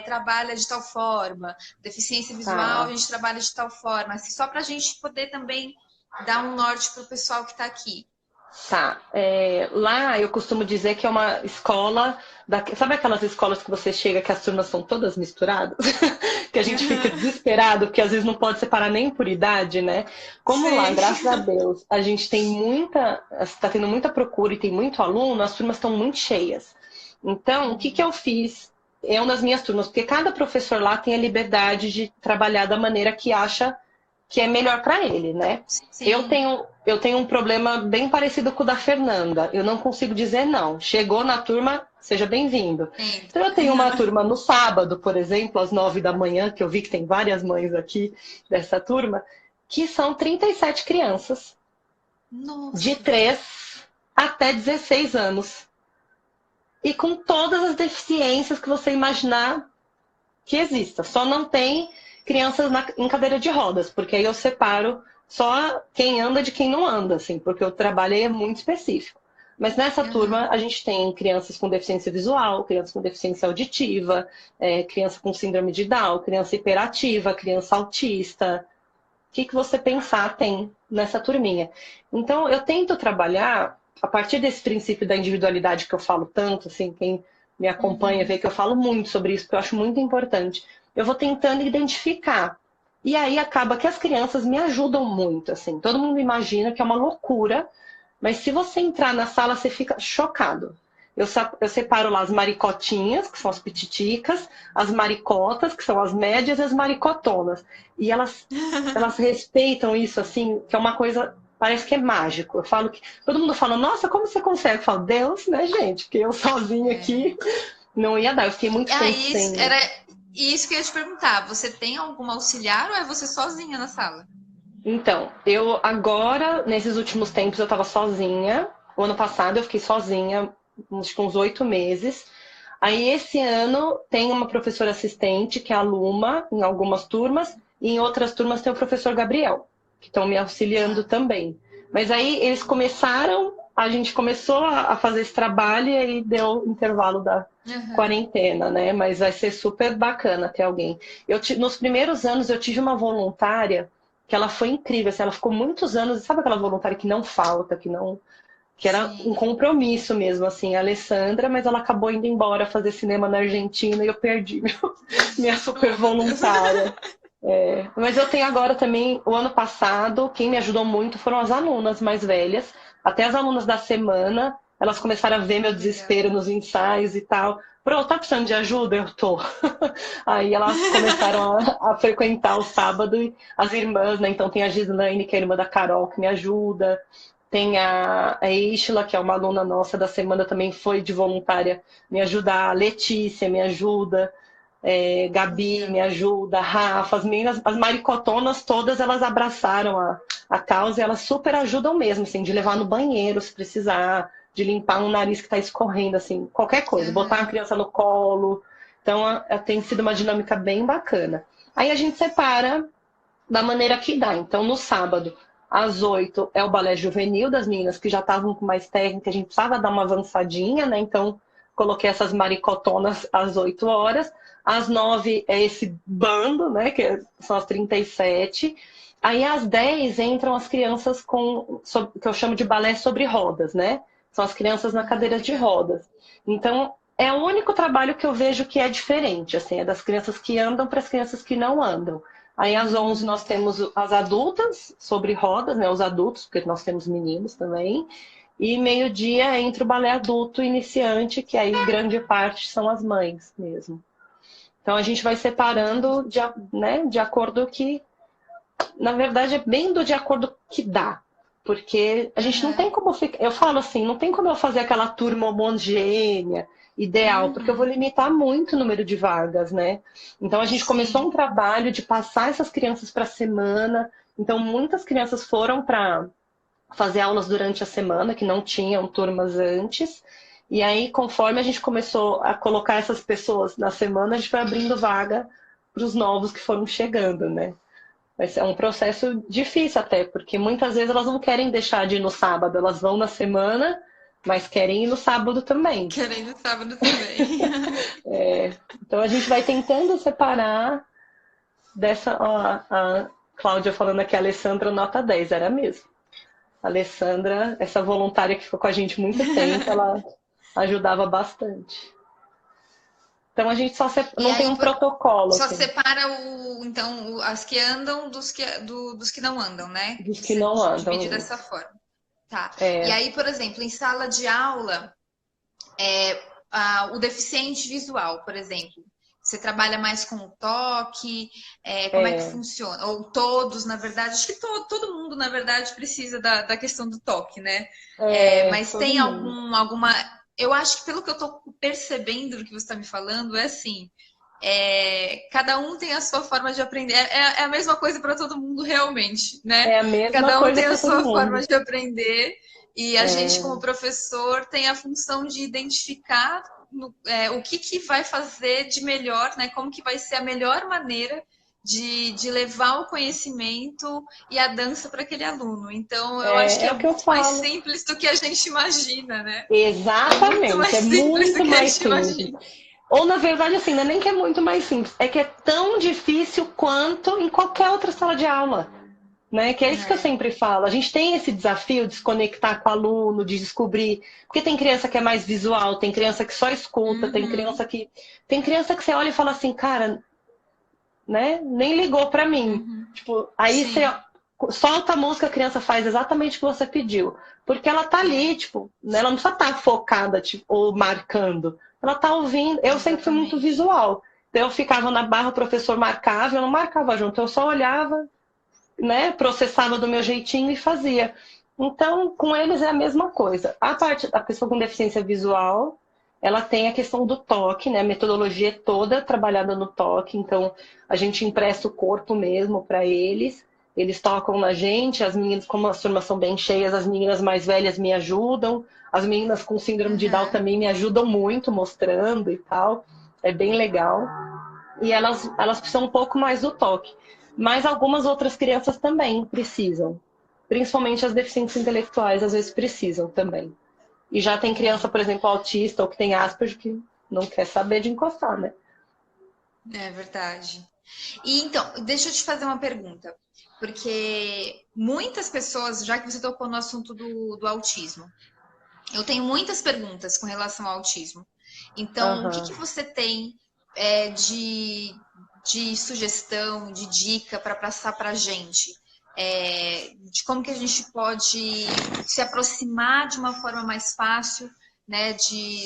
trabalha de tal forma, deficiência visual a Tá. gente trabalha de tal forma, assim, só para a gente poder também dar um norte para o pessoal que está aqui. Tá. Lá eu costumo dizer que é uma escola. Sabe aquelas escolas que você chega que as turmas são todas misturadas? que a gente fica desesperado, porque às vezes não pode separar nem por idade, né? Como lá, Sim. graças a Deus, a gente tem está tendo muita procura e tem muito aluno, as turmas estão muito cheias. Então, o que que eu fiz? É uma das minhas turmas, porque cada professor lá tem a liberdade de trabalhar da maneira que acha que é melhor para ele, né? Sim. Eu tenho um problema bem parecido com o da Fernanda. Eu não consigo dizer não. Chegou na turma, seja bem-vindo. Entra. Então eu tenho uma turma no sábado, por exemplo, às 9 da manhã, que eu vi que tem várias mães aqui dessa turma, que são 37 crianças, de Nossa. 3 até 16 anos. E com todas as deficiências que você imaginar que exista. Só não tem crianças em cadeira de rodas, porque aí eu separo só quem anda de quem não anda, assim, porque o trabalho aí é muito específico. Mas nessa turma Aham. a gente tem crianças com deficiência visual, crianças com deficiência auditiva, criança com síndrome de Down, criança hiperativa, criança autista. O que você pensar tem nessa turminha. Então eu tento trabalhar a partir desse princípio da individualidade que eu falo tanto, assim, quem me acompanha Uhum. vê que eu falo muito sobre isso, porque eu acho muito importante. Eu vou tentando identificar. E aí acaba que as crianças me ajudam muito, assim. Todo mundo imagina que é uma loucura, mas se você entrar na sala, você fica chocado. Eu separo lá as maricotinhas, que são as pititicas, as maricotas, que são as médias, e as maricotonas. E elas respeitam isso, assim, que é uma coisa, parece que é mágico. Eu falo que. Todo mundo fala, nossa, como você consegue? Eu falo, Deus, né, gente? Porque eu sozinha É. aqui não ia dar. Eu fiquei muito tempo Isso sem. era isso que eu ia te perguntar. Você tem algum auxiliar ou é você sozinha na sala? Então, eu agora, nesses últimos tempos, eu estava sozinha. O ano passado eu fiquei sozinha, acho que uns 8 meses. Aí esse ano tem uma professora assistente, que é a Luma, em algumas turmas, e em outras turmas tem o professor Gabriel, que estão me auxiliando Tá. também. Mas aí eles começaram, a gente começou a fazer esse trabalho e aí deu o intervalo da Aham. quarentena, né? Mas vai ser super bacana ter alguém. Nos primeiros anos eu tive uma voluntária que ela foi incrível, assim, ela ficou muitos anos, sabe aquela voluntária que não falta, que era um Sim. compromisso mesmo, assim, a Alessandra, mas ela acabou indo embora fazer cinema na Argentina e eu perdi minha super Oh, meu Deus. voluntária. Mas eu tenho agora também, o ano passado, quem me ajudou muito foram as alunas mais velhas, até as alunas da semana, elas começaram a ver meu Que legal. desespero nos ensaios e tal. Pro, tá precisando de ajuda? Eu tô. Aí elas começaram a frequentar o sábado, e as irmãs, né? Então tem a Gislaine, que é a irmã da Carol, que me ajuda. Tem a Ishla, que é uma aluna nossa da semana, também foi de voluntária me ajudar. A Letícia me ajuda. Gabi me Legal. ajuda, Rafa, as meninas, as maricotonas todas elas abraçaram a causa e elas super ajudam mesmo, assim, de levar no banheiro se precisar, de limpar um nariz que está escorrendo, assim, qualquer coisa, botar a Aham. criança no colo. Então tem sido uma dinâmica bem bacana. Aí a gente separa da maneira que dá. Então no sábado, às 8 é o balé juvenil das meninas que já estavam com mais técnica, a gente precisava dar uma avançadinha, né? Então coloquei essas maricotonas às 8 horas. Às 9 é esse bando, né? São as 37. Aí às 10 entram as crianças que eu chamo de balé sobre rodas, né? São as crianças na cadeira de Legal. rodas. Então, é o único trabalho que eu vejo que é diferente, assim, é das crianças que andam para as crianças que não andam. Aí às 11 nós Tá. temos as adultas sobre rodas, né? Os adultos, porque nós temos meninos também. E meio-dia entra o balé adulto iniciante, que aí grande parte são as mães mesmo. Então a gente vai Entendi. separando né, de acordo que, na verdade, é bem de acordo que dá. Porque a gente não tem Aham. como ficar. Eu falo assim, não tem como eu fazer aquela turma homogênea, ideal, porque eu vou Uhum. limitar muito o número de vagas, né? Então a gente começou um Sim. trabalho de passar essas crianças para a semana. Então muitas crianças foram para fazer aulas durante a semana, que não tinham turmas antes. E aí, conforme a gente começou a colocar essas pessoas na semana, a gente foi abrindo vaga para os novos que foram chegando, né? Mas é um processo difícil até, porque muitas vezes elas não querem deixar de ir no sábado, elas vão na semana, mas querem ir no sábado também. Querendo sábado também. Então a gente vai tentando separar dessa. Ó, a Cláudia falando aqui, a Alessandra nota 10 era mesmo. A Alessandra, essa voluntária que ficou com a gente muito tempo, ela ajudava bastante. Então a gente E não tem aí um protocolo, só assim, separa as que andam dos que não andam, né? dos que Você não divide andam. dessa forma. Tá. E É, aí, por exemplo, em sala de aula, o deficiente visual, por exemplo, você trabalha mais com o toque, como é que é, funciona? Ou todos, na verdade, acho que todo mundo, na verdade, precisa da questão do toque, né? Mas todo tem mundo. alguma. Eu acho que pelo que eu tô percebendo do que você está me falando, é assim. Cada um tem a sua forma de aprender. É a mesma coisa para todo mundo, realmente, né? É a mesma Cada um coisa tem a para todo sua forma mundo. de aprender, e a gente, como É, professor, tem a função de identificar o que vai fazer de melhor, né? Como que vai ser a melhor maneira de levar o conhecimento e a dança para aquele aluno. Então, eu acho que é é o que eu muito mais falo. simples do que a gente imagina, né? É muito Exatamente, mais é simples do muito que a mais gente simples. imagina. Ou, na verdade, assim, não é nem que é muito mais simples, é que é tão difícil quanto em qualquer outra sala de aula. Né? Que é isso que eu É. sempre falo. A gente tem esse desafio de se conectar com o aluno, de descobrir. Porque tem criança que é mais visual, tem criança que só escuta, Uhum, tem criança que você olha e fala assim, cara, né? Nem ligou pra mim. uhum. Tipo, aí você Sim. solta a música, a criança faz exatamente o que você pediu. Porque ela tá ali, É, tipo, né? Ela não precisa estar focada, tipo, ou marcando. Ela tá ouvindo. Eu sempre fui muito exatamente. visual. Então eu ficava na barra, o professor marcava, eu não marcava junto, eu só olhava, né, processava do meu jeitinho e fazia. Então, com eles é a mesma coisa. A pessoa com deficiência visual, ela tem a questão do toque, né? A metodologia é toda trabalhada no toque, então a gente empresta o corpo mesmo para eles. Eles tocam na gente, as meninas, como as turmas são bem cheias, as meninas mais velhas me ajudam, as meninas com síndrome de Down Uhum. também me ajudam muito, mostrando e tal. É bem legal. E elas precisam um pouco mais do toque. Mas algumas outras crianças também precisam. Principalmente as deficientes intelectuais, às vezes precisam também. E já tem criança, por exemplo, autista ou que tem Asperger que não quer saber de encostar, né? É verdade. E então, deixa eu te fazer uma pergunta, porque muitas pessoas, já que você tocou no assunto do autismo, eu tenho muitas perguntas com relação ao autismo. Então, o que Aham. que você tem de sugestão, de dica para passar para a gente? De como que a gente pode se aproximar de uma forma mais fácil, né,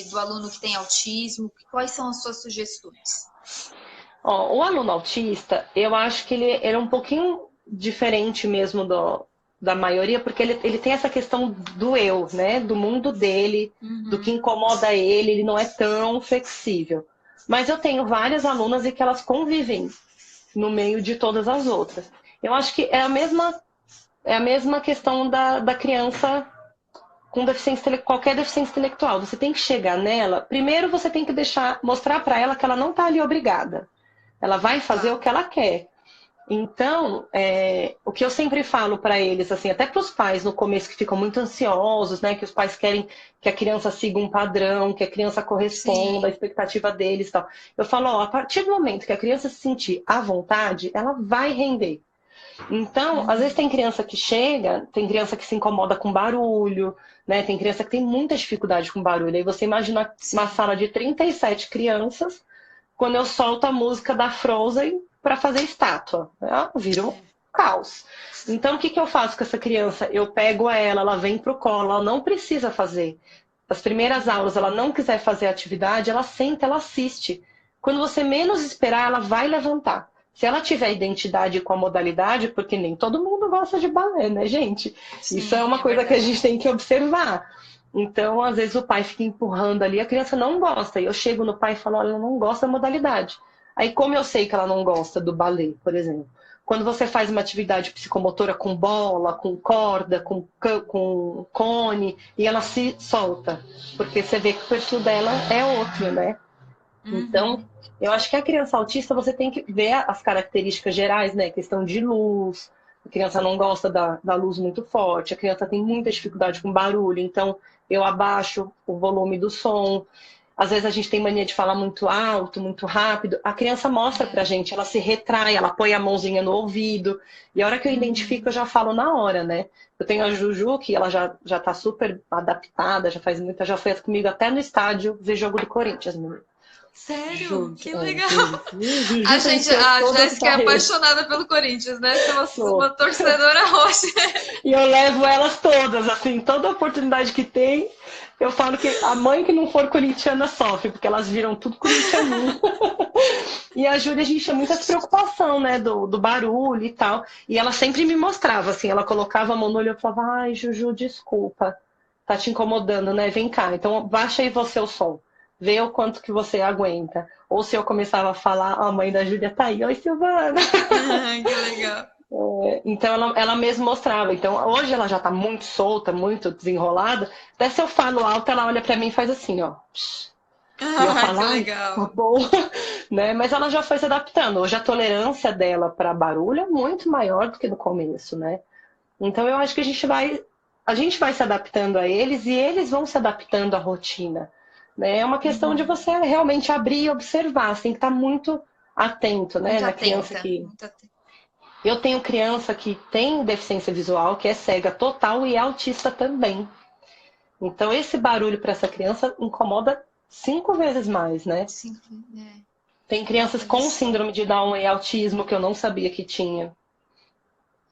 do aluno que tem autismo? Quais são as suas sugestões? Ó, o aluno autista, eu acho que ele é um pouquinho diferente mesmo da maioria, porque ele tem essa questão do eu, né? Do mundo dele, do que Uhum. incomoda ele não é tão flexível. Mas eu tenho várias alunas e que elas convivem no meio de todas as outras. Eu acho que é a mesma questão da criança com qualquer deficiência intelectual. Você tem que chegar nela. Primeiro você tem que mostrar para ela que ela não está ali obrigada. Ela vai fazer o Tá. que ela quer. Então, o que eu sempre falo para eles, assim, até para os pais no começo que ficam muito ansiosos, né, que os pais querem que a criança siga um padrão, que a criança corresponda à Sim. expectativa deles, e tal. Eu falo, ó, a partir do momento que a criança se sentir à vontade, ela vai render. Então, às vezes Uhum. tem criança que chega, tem criança que se incomoda com barulho, né? Tem criança que tem muita dificuldade com barulho. Aí você imagina uma Sim. sala de 37 crianças, quando eu solto a música da Frozen para fazer estátua. Vira um caos. Então, o que eu faço com essa criança? Eu pego ela vem pro colo, ela não precisa fazer. As primeiras aulas, ela não quiser fazer a atividade, ela senta, ela assiste. Quando você menos esperar, ela vai levantar. Se ela tiver identidade com a modalidade, porque nem todo mundo gosta de balé, né, gente? Isso é Sim, uma é coisa que a verdade. gente tem que observar. Então, às vezes o pai fica empurrando ali, a criança não gosta. E eu chego no pai e falo, olha, ela não gosta da modalidade. Aí, como eu sei que ela não gosta do balé, por exemplo? Quando você faz uma atividade psicomotora com bola, com corda, com cone, e ela se solta, porque você vê que o perfil dela é outro, né? Então, Uhum. eu acho que a criança autista você tem que ver as características gerais, né? Questão de luz, a criança não gosta da luz muito forte, a criança tem muita dificuldade com barulho, então eu abaixo o volume do som. Às vezes a gente tem mania de falar muito alto, muito rápido. A criança mostra pra gente, ela se retrai, ela põe a mãozinha no ouvido. E a hora que eu identifico, eu Uhum. já falo na hora, né? Eu tenho a Juju, que ela já tá super adaptada, já faz muita, já foi comigo até no estádio ver jogo do Corinthians, menino. Sério? Juro, Que legal. Juju A gente, venceu a todas as Jéssica é barreiras. apaixonada pelo Corinthians, né? Você é uma Sou. torcedora roxa. E eu levo elas todas, assim, toda oportunidade que tem, eu falo que a mãe que não for corintiana sofre, porque elas viram tudo corintianinho. E a Júlia, a gente tinha muita preocupação, né, do barulho e tal. E ela sempre me mostrava, assim, ela colocava a mão no olho e falava, ai, Juju, desculpa, tá te incomodando, né? Vem cá, então baixa aí você o som, vê o quanto que você aguenta. Ou se eu começava a falar, a mãe da Júlia tá aí, oi, Silvana. Que legal. Então ela mesma mostrava. Então hoje ela já tá muito solta, muito desenrolada. Até se eu falo alto, ela olha pra mim e faz assim, ó. E eu falo, Que ai, tá legal. bom, né? Mas ela já foi se adaptando. Hoje a tolerância dela para barulho é muito maior do que no começo, né? Então eu acho que a gente vai se adaptando a eles e eles vão se adaptando à rotina, né? É uma questão de Uhum. você realmente abrir e observar, você tem que estar muito atento, né? Muito Na criança atenta, que muito atenta. eu tenho criança que tem deficiência visual, que é cega total e é autista também. Então, esse barulho para essa criança incomoda 5 vezes mais, né? Sim, é. Tem crianças Olha com só. síndrome de Down e autismo que eu não sabia que tinha.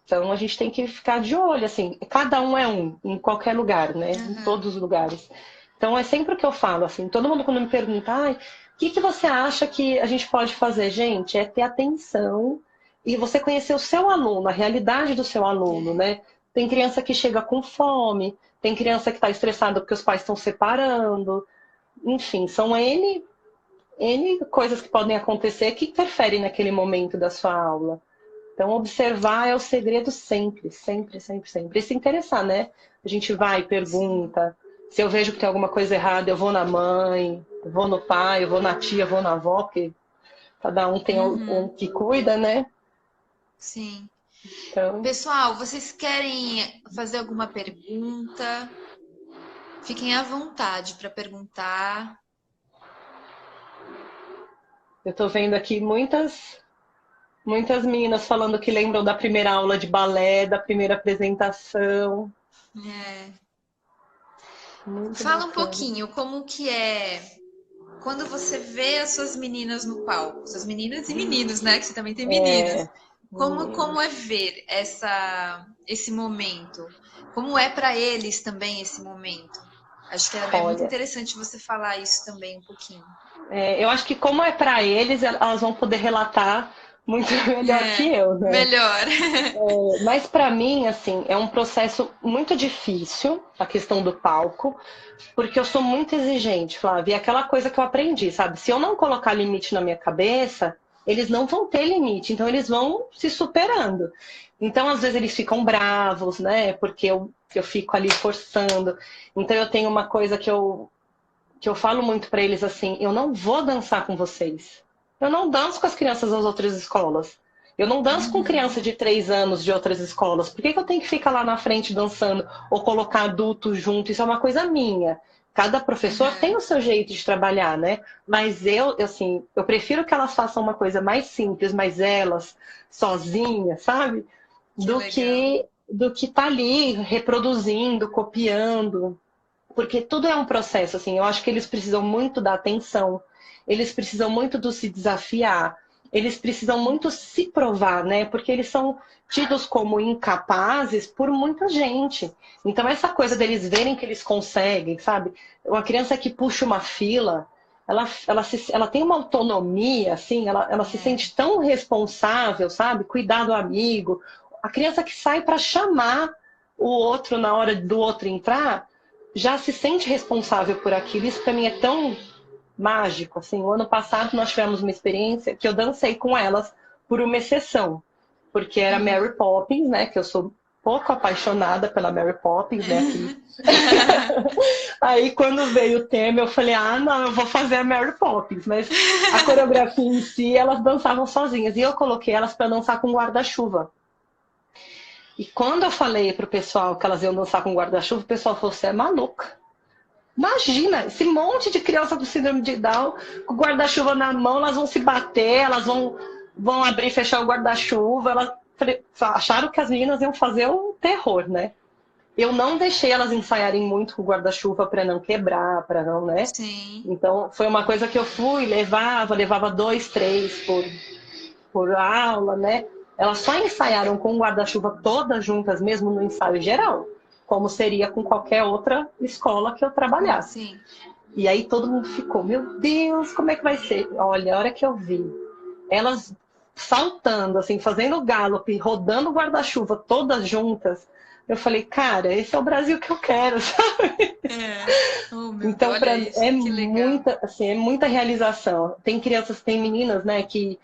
Então, a gente tem que ficar de olho, assim. Cada um é um, em qualquer lugar, né? Em Uhum. todos os lugares. Então, é sempre o que eu falo, assim. Todo mundo quando me pergunta, ai, o que que você acha que a gente pode fazer? Gente, é ter atenção e você conhecer o seu aluno, a realidade do seu aluno, É. né? Tem criança que chega com fome, tem criança que está estressada porque os pais estão separando. Enfim, são N coisas que podem acontecer que interferem naquele momento da sua aula. Então, observar é o segredo sempre, sempre, sempre, sempre. E se interessar, né? A gente vai, Sim, pergunta. Se eu vejo que tem alguma coisa errada, eu vou na mãe, eu vou no pai, eu vou na tia, eu vou na avó, porque cada um tem um uhum, que cuida, né? sim. Então, Pessoal, vocês querem fazer alguma pergunta? Fiquem à vontade para perguntar. eu tô vendo aqui muitas meninas falando que lembram da primeira aula de balé, da primeira apresentação. É. Muito Fala um bacana. pouquinho como que é quando você vê as suas meninas no palco, suas meninas e meninos, né? Que você também tem meninos. É, Como meninos. é ver esse momento? Como é para eles também esse momento? Acho que é muito Olha, interessante você falar isso também um pouquinho. eu acho que como é para eles, elas vão poder relatar muito melhor que É, eu, né? melhor. Mas para mim, assim, é um processo muito difícil a questão do palco, porque eu sou muito exigente, Flávia. E é aquela coisa que eu aprendi, sabe? Se eu não colocar limite na minha cabeça, eles não vão ter limite, então eles vão se superando. Então, às vezes, eles ficam bravos, né? Porque eu fico ali forçando. Então, eu tenho uma coisa que eu falo muito para eles assim: eu não vou dançar com vocês. Eu não danço com as crianças das outras escolas. Eu não danço com Uhum, criança de 3 anos de outras escolas. Por que que eu tenho que ficar lá na frente dançando ou colocar adultos junto? Isso é uma coisa minha. Cada professor tem uhum. o seu jeito de trabalhar, né? Mas assim, eu prefiro que elas façam uma coisa mais simples, mais elas, sozinhas, sabe? Que Do legal. que do que tá ali reproduzindo, copiando, porque tudo é um processo, assim. Eu acho que eles precisam muito da atenção, eles precisam muito do se desafiar, eles precisam muito se provar, né? Porque eles são tidos como incapazes por muita gente. Então, essa coisa deles Sim. verem que eles conseguem, sabe? Uma criança que puxa uma fila, ela tem uma autonomia, assim, ela se É, sente tão responsável, sabe? Cuidar do amigo. A criança que sai para chamar o outro na hora do outro entrar, já se sente responsável por aquilo. Isso para mim é tão mágico. Assim, o ano passado nós tivemos uma experiência que eu dancei com elas por uma exceção, porque era Mary uhum. Poppins, né? Que eu sou pouco apaixonada pela Mary Poppins, né? Aqui. Aí quando veio o tema, eu falei, ah, não, eu vou fazer a Mary Poppins, mas a coreografia em si, elas dançavam sozinhas e eu coloquei elas para dançar com guarda-chuva. E quando eu falei pro pessoal que elas iam dançar com guarda-chuva, o pessoal falou: você é maluca. Imagina, esse monte de criança com síndrome de Down, com guarda-chuva na mão, elas vão se bater, elas vão abrir e fechar o guarda-chuva. Elas acharam que as meninas iam fazer um terror, né? eu não deixei elas ensaiarem muito com o guarda-chuva para não quebrar, para não, né? Sim. Então, foi uma coisa que eu fui, levava 2, 3 por aula, né? Elas só ensaiaram com o guarda-chuva todas juntas, mesmo no ensaio geral, como seria com qualquer outra escola que eu trabalhasse. Sim. E aí todo mundo ficou, meu Deus, como é que vai ser? Olha, a hora que eu vi elas saltando, assim, fazendo gallop, rodando o guarda-chuva todas juntas, eu falei, cara, esse é o Brasil que eu quero, sabe? Oh, meu Deus, Então, olha isso, é que legal. muita, assim, é muita realização. Tem crianças, tem meninas, né, que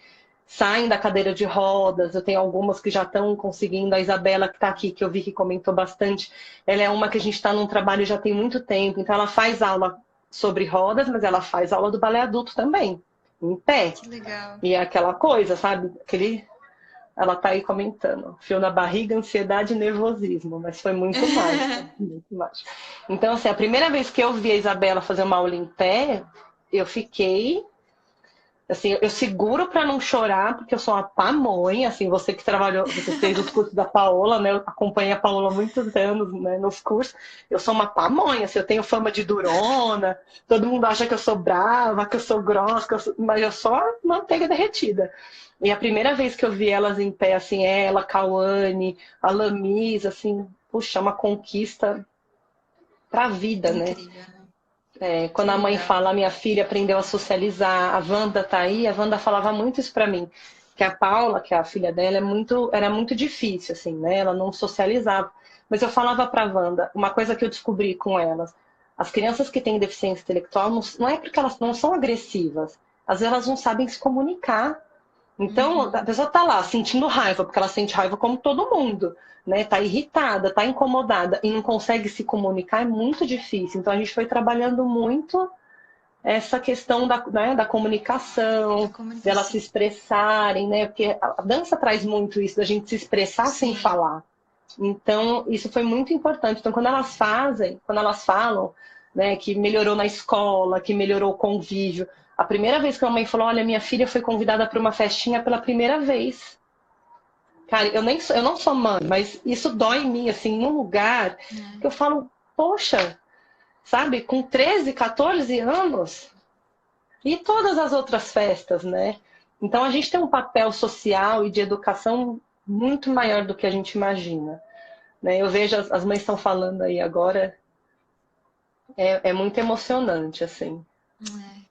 saem da cadeira de rodas. Eu tenho algumas que já estão conseguindo. A Isabela, que está aqui, que eu vi que comentou bastante, ela é uma que a gente está num trabalho já tem muito tempo. Então, ela faz aula sobre rodas, mas ela faz aula do balé adulto também, em pé. Que legal. E é aquela coisa, sabe? Ela tá aí comentando. Fio na barriga, ansiedade e nervosismo, mas foi muito mágico, muito mágico. Então, assim, a primeira vez que eu vi a Isabela fazer uma aula em pé, eu fiquei, assim, eu seguro para não chorar, porque eu sou uma pamonha, assim, você que trabalhou, você fez os cursos da Paola, né? Eu acompanhei a Paola há muitos anos, né, nos cursos. Eu sou uma pamonha, assim, eu tenho fama de durona, todo mundo acha que eu sou brava, que eu sou grossa, mas eu sou manteiga derretida. E a primeira vez que eu vi elas em pé, assim, ela, Cauane, a Lamis, assim, puxa, uma conquista pra vida, né? Incrível, né? Que Quando a mãe legal. fala, minha filha aprendeu a socializar, a Wanda tá aí, a Wanda falava muito isso pra mim, que a Paula, que é a filha dela, era muito difícil, assim, né? Ela não socializava. Mas eu falava pra Wanda, uma coisa que eu descobri com elas, as crianças que têm deficiência intelectual não é porque elas não são agressivas, às vezes elas não sabem se comunicar. Então, a Uhum. pessoa tá lá sentindo raiva, porque ela sente raiva como todo mundo, né? Tá irritada, tá incomodada e não consegue se comunicar, é muito difícil. Então, a gente foi trabalhando muito essa questão da Da comunicação, delas se comunicação. expressarem, né? Porque a dança traz muito isso, da gente se expressar sem Sim. falar. Então, isso foi muito importante. Então, quando elas falam, né, que melhorou na escola, que melhorou o convívio. A primeira vez que a mãe falou, olha, minha filha foi convidada para uma festinha pela primeira vez. Cara, eu não sou mãe, mas isso dói em mim, assim, num lugar que eu falo, poxa, sabe, com 13, 14 anos, e todas as outras festas, né? Então a gente tem um papel social e de educação muito maior do que a gente imagina. Né? Eu vejo as mães estão falando aí agora, é muito emocionante, assim. É.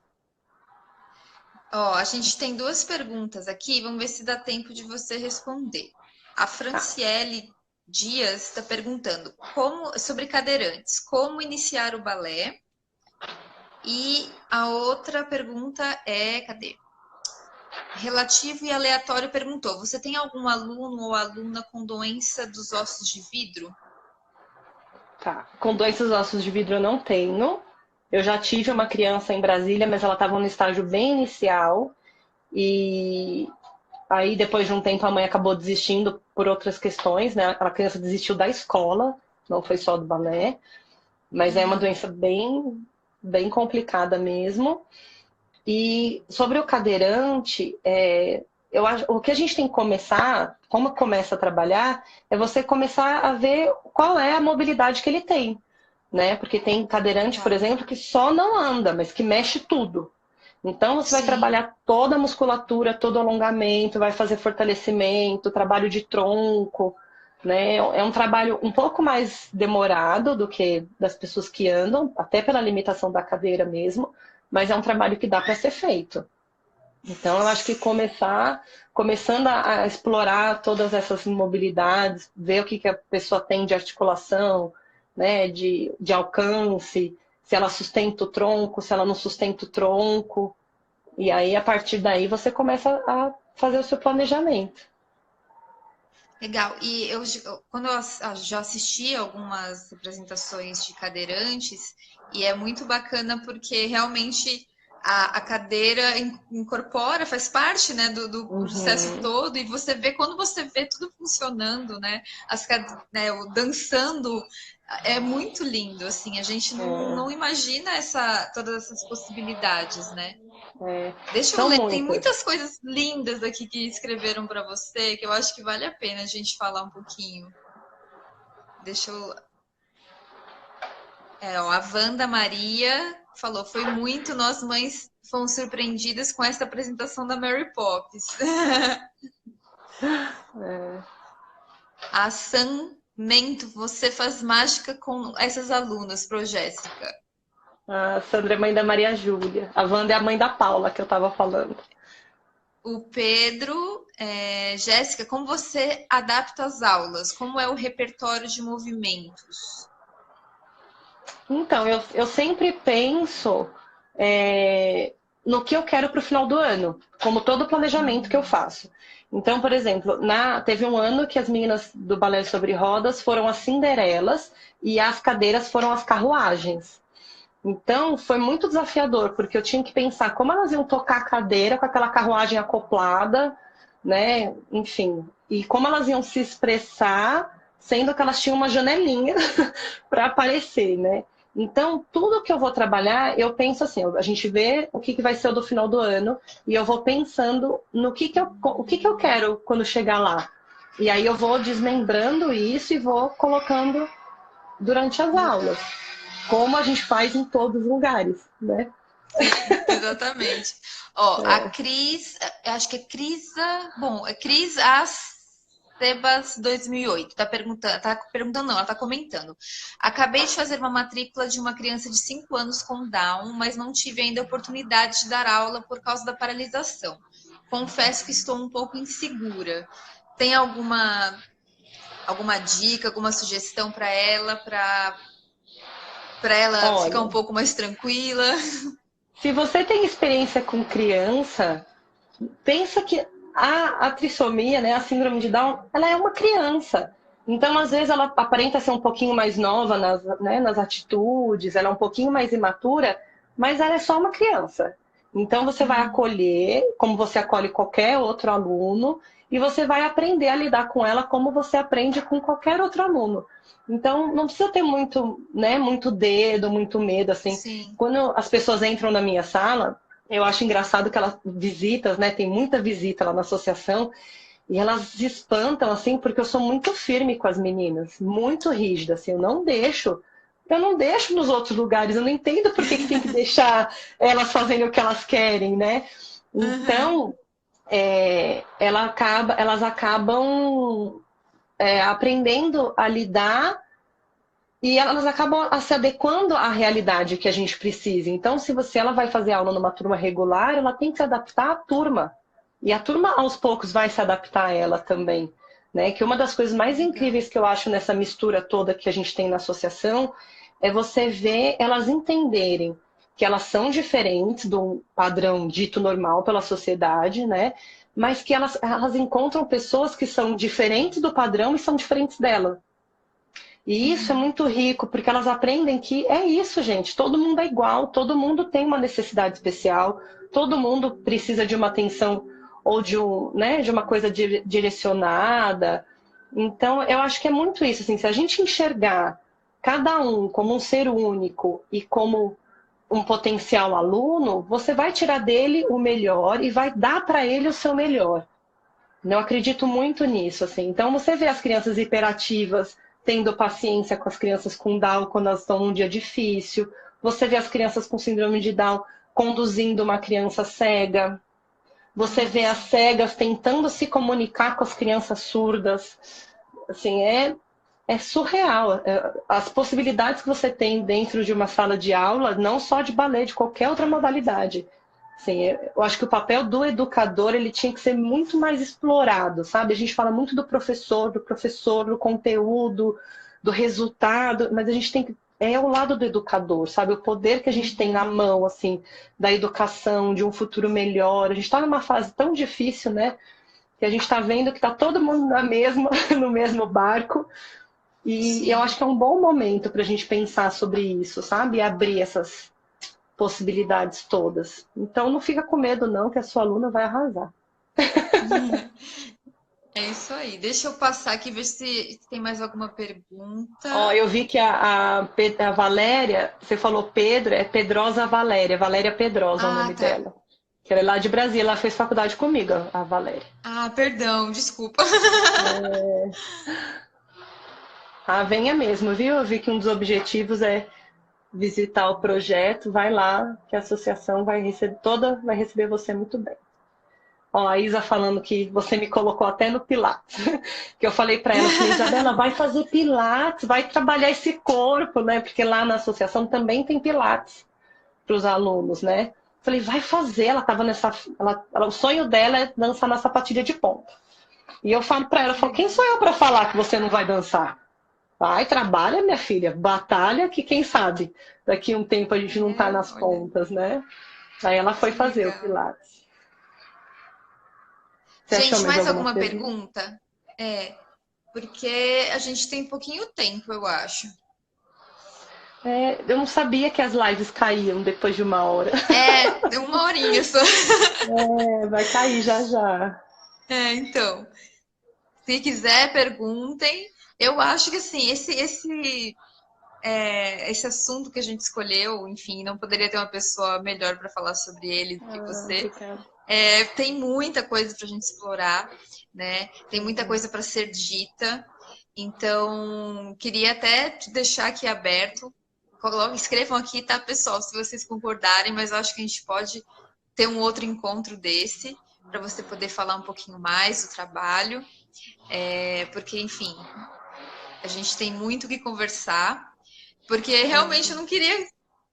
Ó, a gente tem duas perguntas aqui, vamos ver se dá tempo de você responder. A Tá. Franciele Dias está perguntando sobre cadeirantes, como iniciar o balé? E a outra pergunta é, cadê? Relativo e aleatório perguntou: você tem algum aluno ou aluna com doença dos ossos de vidro? Tá. Com doenças ossos de vidro eu não tenho. Eu já tive uma criança em Brasília, mas ela estava no estágio bem inicial. E aí, depois de um tempo, a mãe acabou desistindo por outras questões, né? A criança desistiu da escola, não foi só do balé. Mas é uma doença bem complicada mesmo. E sobre o cadeirante, eu acho, o que a gente tem que começar, como começa a trabalhar, é você começar a ver qual é a mobilidade que ele tem, né? Porque tem cadeirante, por Tá. exemplo, que só não anda, mas que mexe tudo. Então você vai Sim, trabalhar toda a musculatura, todo o alongamento, vai fazer fortalecimento, trabalho de tronco, né? É um trabalho um pouco mais demorado do que das pessoas que andam, até pela limitação da cadeira mesmo, mas é um trabalho que dá para ser feito. Então eu acho que começando a explorar todas essas mobilidades, ver o que, que a pessoa tem de articulação, né, de alcance, se ela sustenta o tronco, se ela não sustenta o tronco. E aí, a partir daí, você começa a fazer o seu planejamento. legal. E quando já assisti algumas apresentações de cadeirantes, e é muito bacana porque realmente a cadeira incorpora, faz parte, né, do processo Uhum. todo, e você vê, quando você vê tudo funcionando, né, né, o dançando, é muito lindo, assim, a gente não É, imagina todas essas possibilidades, né? é. Deixa eu São ler, tem muitas. muitas coisas lindas aqui que escreveram para você, que eu acho que vale a pena a gente falar um pouquinho. Deixa eu. Ó, a Wanda Maria falou, foi muito, nós mães fomos surpreendidas com essa apresentação da Mary Poppins. A Sam Mento, você faz mágica com essas alunas, pro Jéssica. A Sandra é mãe da Maria Júlia. A Wanda é a mãe da Paula, que eu tava falando. O Pedro, Jéssica, como você adapta as aulas? Como é o repertório de movimentos? Então, eu sempre penso no que eu quero para o final do ano, como todo planejamento que eu faço. Então, por exemplo, teve um ano que as meninas do Balé sobre Rodas foram as Cinderelas e as cadeiras foram as carruagens. Então, foi muito desafiador, porque eu tinha que pensar como elas iam tocar a cadeira com aquela carruagem acoplada, né? Enfim, e como elas iam se expressar, sendo que elas tinham uma janelinha para aparecer, né? Então, tudo que eu vou trabalhar, eu penso assim, a gente vê o que vai ser o do final do ano, e eu vou pensando no o que eu quero quando chegar lá. E aí eu vou desmembrando isso e vou colocando durante as aulas. Como a gente faz em todos os lugares, né? Exatamente. Ó, a Cris, acho que é Crisa, bom, é Cris Sebas 2008, tá perguntando não, ela tá comentando. Acabei de fazer uma matrícula de uma criança de 5 anos com Down, mas não tive ainda a oportunidade de dar aula por causa da paralisação. Confesso que estou um pouco insegura. Tem alguma dica, alguma sugestão para ela ficar um pouco mais tranquila? Se você tem experiência com criança, pensa que a trissomia, né, a síndrome de Down, ela é uma criança. Então, às vezes, ela aparenta ser um pouquinho mais nova nas atitudes, ela é um pouquinho mais imatura, mas ela é só uma criança. Então, você vai acolher, como você acolhe qualquer outro aluno, e você vai aprender a lidar com ela como você aprende com qualquer outro aluno. Então, não precisa ter muito, né, muito dedo, muito medo, assim. Sim. Quando as pessoas entram na minha sala, eu acho engraçado que elas visitas, né? Tem muita visita lá na associação e elas se espantam, assim, porque eu sou muito firme com as meninas, muito rígida, assim, eu não deixo nos outros lugares, eu não entendo por que tem que deixar elas fazendo o que elas querem, né? Então, elas acabam aprendendo a lidar e elas acabam se adequando à realidade que a gente precisa. Então, se ela vai fazer aula numa turma regular, ela tem que se adaptar à turma. E a turma, aos poucos, vai se adaptar a ela também. Né? Que uma das coisas mais incríveis que eu acho nessa mistura toda que a gente tem na associação é você ver elas entenderem que elas são diferentes do padrão dito normal pela sociedade, né? Mas que elas encontram pessoas que são diferentes do padrão e são diferentes dela. E isso é muito rico, porque elas aprendem que é isso, gente. Todo mundo é igual, todo mundo tem uma necessidade especial, todo mundo precisa de uma atenção ou de uma coisa direcionada. Então, eu acho que é muito isso. Assim, se a gente enxergar cada um como um ser único e como um potencial aluno, você vai tirar dele o melhor e vai dar para ele o seu melhor. Eu acredito muito nisso. Assim. Então, você vê as crianças hiperativas tendo paciência com as crianças com Down quando elas estão num dia difícil. Você vê as crianças com síndrome de Down conduzindo uma criança cega. Você vê as cegas tentando se comunicar com as crianças surdas. Assim, é surreal. As possibilidades que você tem dentro de uma sala de aula, não só de balé, de qualquer outra modalidade. Assim, eu acho que o papel do educador ele tinha que ser muito mais explorado, sabe? A gente fala muito do professor, do conteúdo, do resultado, mas a gente tem que... É o lado do educador, sabe? O poder que a gente tem na mão, assim, da educação, de um futuro melhor. A gente está numa fase tão difícil, né? Que a gente está vendo que está todo mundo no mesmo barco. E eu acho que é um bom momento para a gente pensar sobre isso, sabe? E abrir essas possibilidades todas. Então não fica com medo não, que a sua aluna vai arrasar. É isso aí. Deixa eu passar aqui, ver se tem mais alguma pergunta. Ó, eu vi que a Valéria, você falou Pedro, é Pedrosa Valéria. Valéria Pedrosa é o nome dela. Que ela é lá de Brasília, ela fez faculdade comigo, a Valéria. Ah, perdão, desculpa. Venha mesmo, viu? Eu vi que um dos objetivos é visitar o projeto, vai lá, que a associação vai receber, vai receber você muito bem. Ó, a Isa falando que você me colocou até no Pilates. Que eu falei para ela, falei, Isabela, vai fazer Pilates, vai trabalhar esse corpo, né? Porque lá na associação também tem Pilates para os alunos, né? Falei, vai fazer. Ela tava o sonho dela é dançar na sapatilha de ponta. E eu falo para ela, eu falo, quem sou eu para falar que você não vai dançar? Vai, trabalha, minha filha, batalha, que quem sabe daqui a um tempo a gente não tá nas pontas, né? Aí ela foi fazer o Pilates. Você achou Gente, mais alguma alguma pergunta? Porque a gente tem pouquinho tempo, eu acho. Eu não sabia que as lives caíam depois de 1 hora. Deu 1 horinha só. Vai cair já já. Então. Se quiser, perguntem. Eu acho que assim, esse assunto que a gente escolheu, enfim, não poderia ter uma pessoa melhor para falar sobre ele do que você. Tem muita coisa para a gente explorar, né? Tem muita coisa para ser dita. Então, queria até te deixar aqui aberto. Escrevam aqui, tá, pessoal, se vocês concordarem, mas eu acho que a gente pode ter um outro encontro desse, para você poder falar um pouquinho mais do trabalho. Porque, enfim, a gente tem muito o que conversar, porque realmente eu não queria,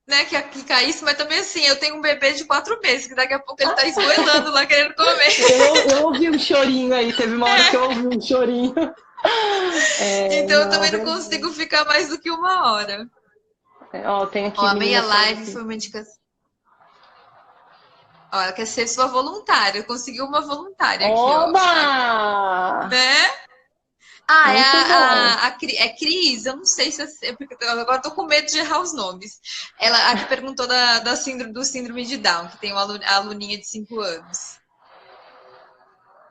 né, que caísse, mas também assim, eu tenho um bebê de 4 meses, que daqui a pouco ele tá esgoelando lá querendo comer. Eu ouvi um chorinho aí, teve uma hora que eu ouvi um chorinho. Então eu também não consigo ficar mais do que 1 hora. Tem aqui a meia live foi uma indicação. Ela quer ser sua voluntária. Conseguiu uma voluntária aqui, Oba! Né? É Cris, eu não sei se agora tô com medo de errar os nomes. Ela que perguntou do síndrome de Down, que tem uma aluninha de 5 anos.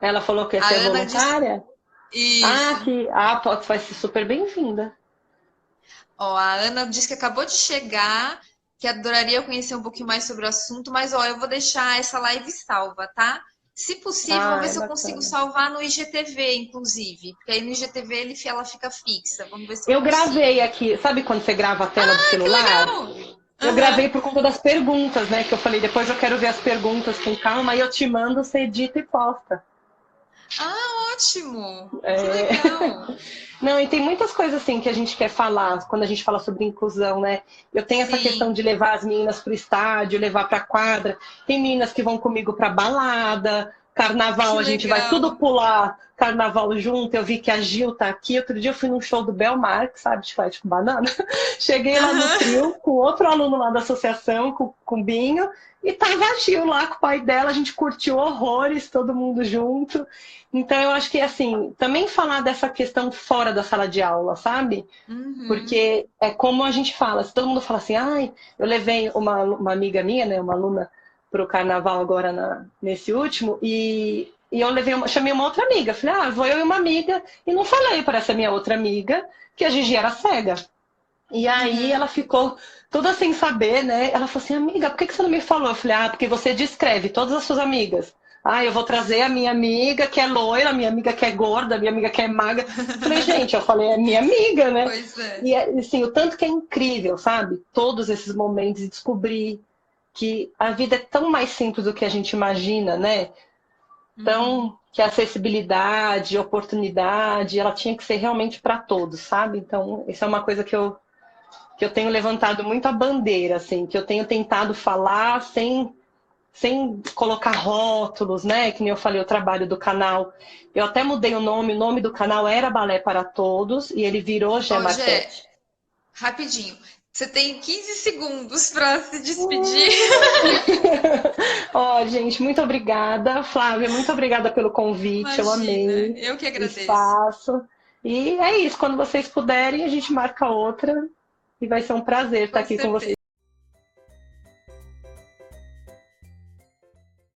Ela falou que ia ser voluntária? Isso. Pode, vai ser super bem-vinda. A Ana disse que acabou de chegar, que adoraria conhecer um pouquinho mais sobre o assunto, mas eu vou deixar essa live salva, tá? Se possível, vou ver se eu consigo salvar no IGTV, inclusive. Porque aí no IGTV ela fica fixa. Vamos ver se eu gravei aqui. Sabe quando você grava a tela do celular? Que legal! Eu gravei por conta das perguntas, né? Que eu falei, depois eu quero ver as perguntas com calma, aí eu te mando, você edita e posta. Ótimo! Que legal! Não, e tem muitas coisas assim que a gente quer falar quando a gente fala sobre inclusão, né? Eu tenho essa questão de levar as meninas pro estádio, levar pra quadra. Tem meninas que vão comigo pra balada, carnaval, a gente vai tudo pular carnaval junto. Eu vi que a Gil tá aqui. Outro dia eu fui num show do Belmar, sabe, de Flight com Banana. Cheguei lá no trio com outro aluno lá da associação, com o Binho, e tava a Gil lá com o pai dela. A gente curtiu horrores, todo mundo junto. Então, eu acho que, assim, também falar dessa questão fora da sala de aula, sabe? Porque é como a gente fala, se todo mundo fala assim, eu levei uma amiga minha, né, uma aluna, para o carnaval agora nesse último, e eu chamei uma outra amiga. Falei, vou eu e uma amiga, e não falei para essa minha outra amiga que a Gigi era cega. E aí ela ficou toda sem saber, né? Ela falou assim, amiga, por que você não me falou? Eu falei, porque você descreve todas as suas amigas. Eu vou trazer a minha amiga que é loira, a minha amiga que é gorda, a minha amiga que é magra. Falei, gente, é minha amiga, né? Pois é. E assim, o tanto que é incrível, sabe? Todos esses momentos de descobrir que a vida é tão mais simples do que a gente imagina, né? Então, que a acessibilidade, oportunidade, ela tinha que ser realmente para todos, sabe? Então, isso é uma coisa que eu tenho levantado muito a bandeira, assim, que eu tenho tentado falar sem colocar rótulos, né? Que nem eu falei, o trabalho do canal. Eu até mudei o nome do canal era Balé para Todos e ele virou Gé Marquete. Rapidinho, você tem 15 segundos para se despedir. Gente, muito obrigada. Flávia, muito obrigada pelo convite. Imagina, eu amei. Eu que agradeço. O espaço. E é isso, quando vocês puderem, a gente marca outra. E vai ser um prazer estar aqui com vocês.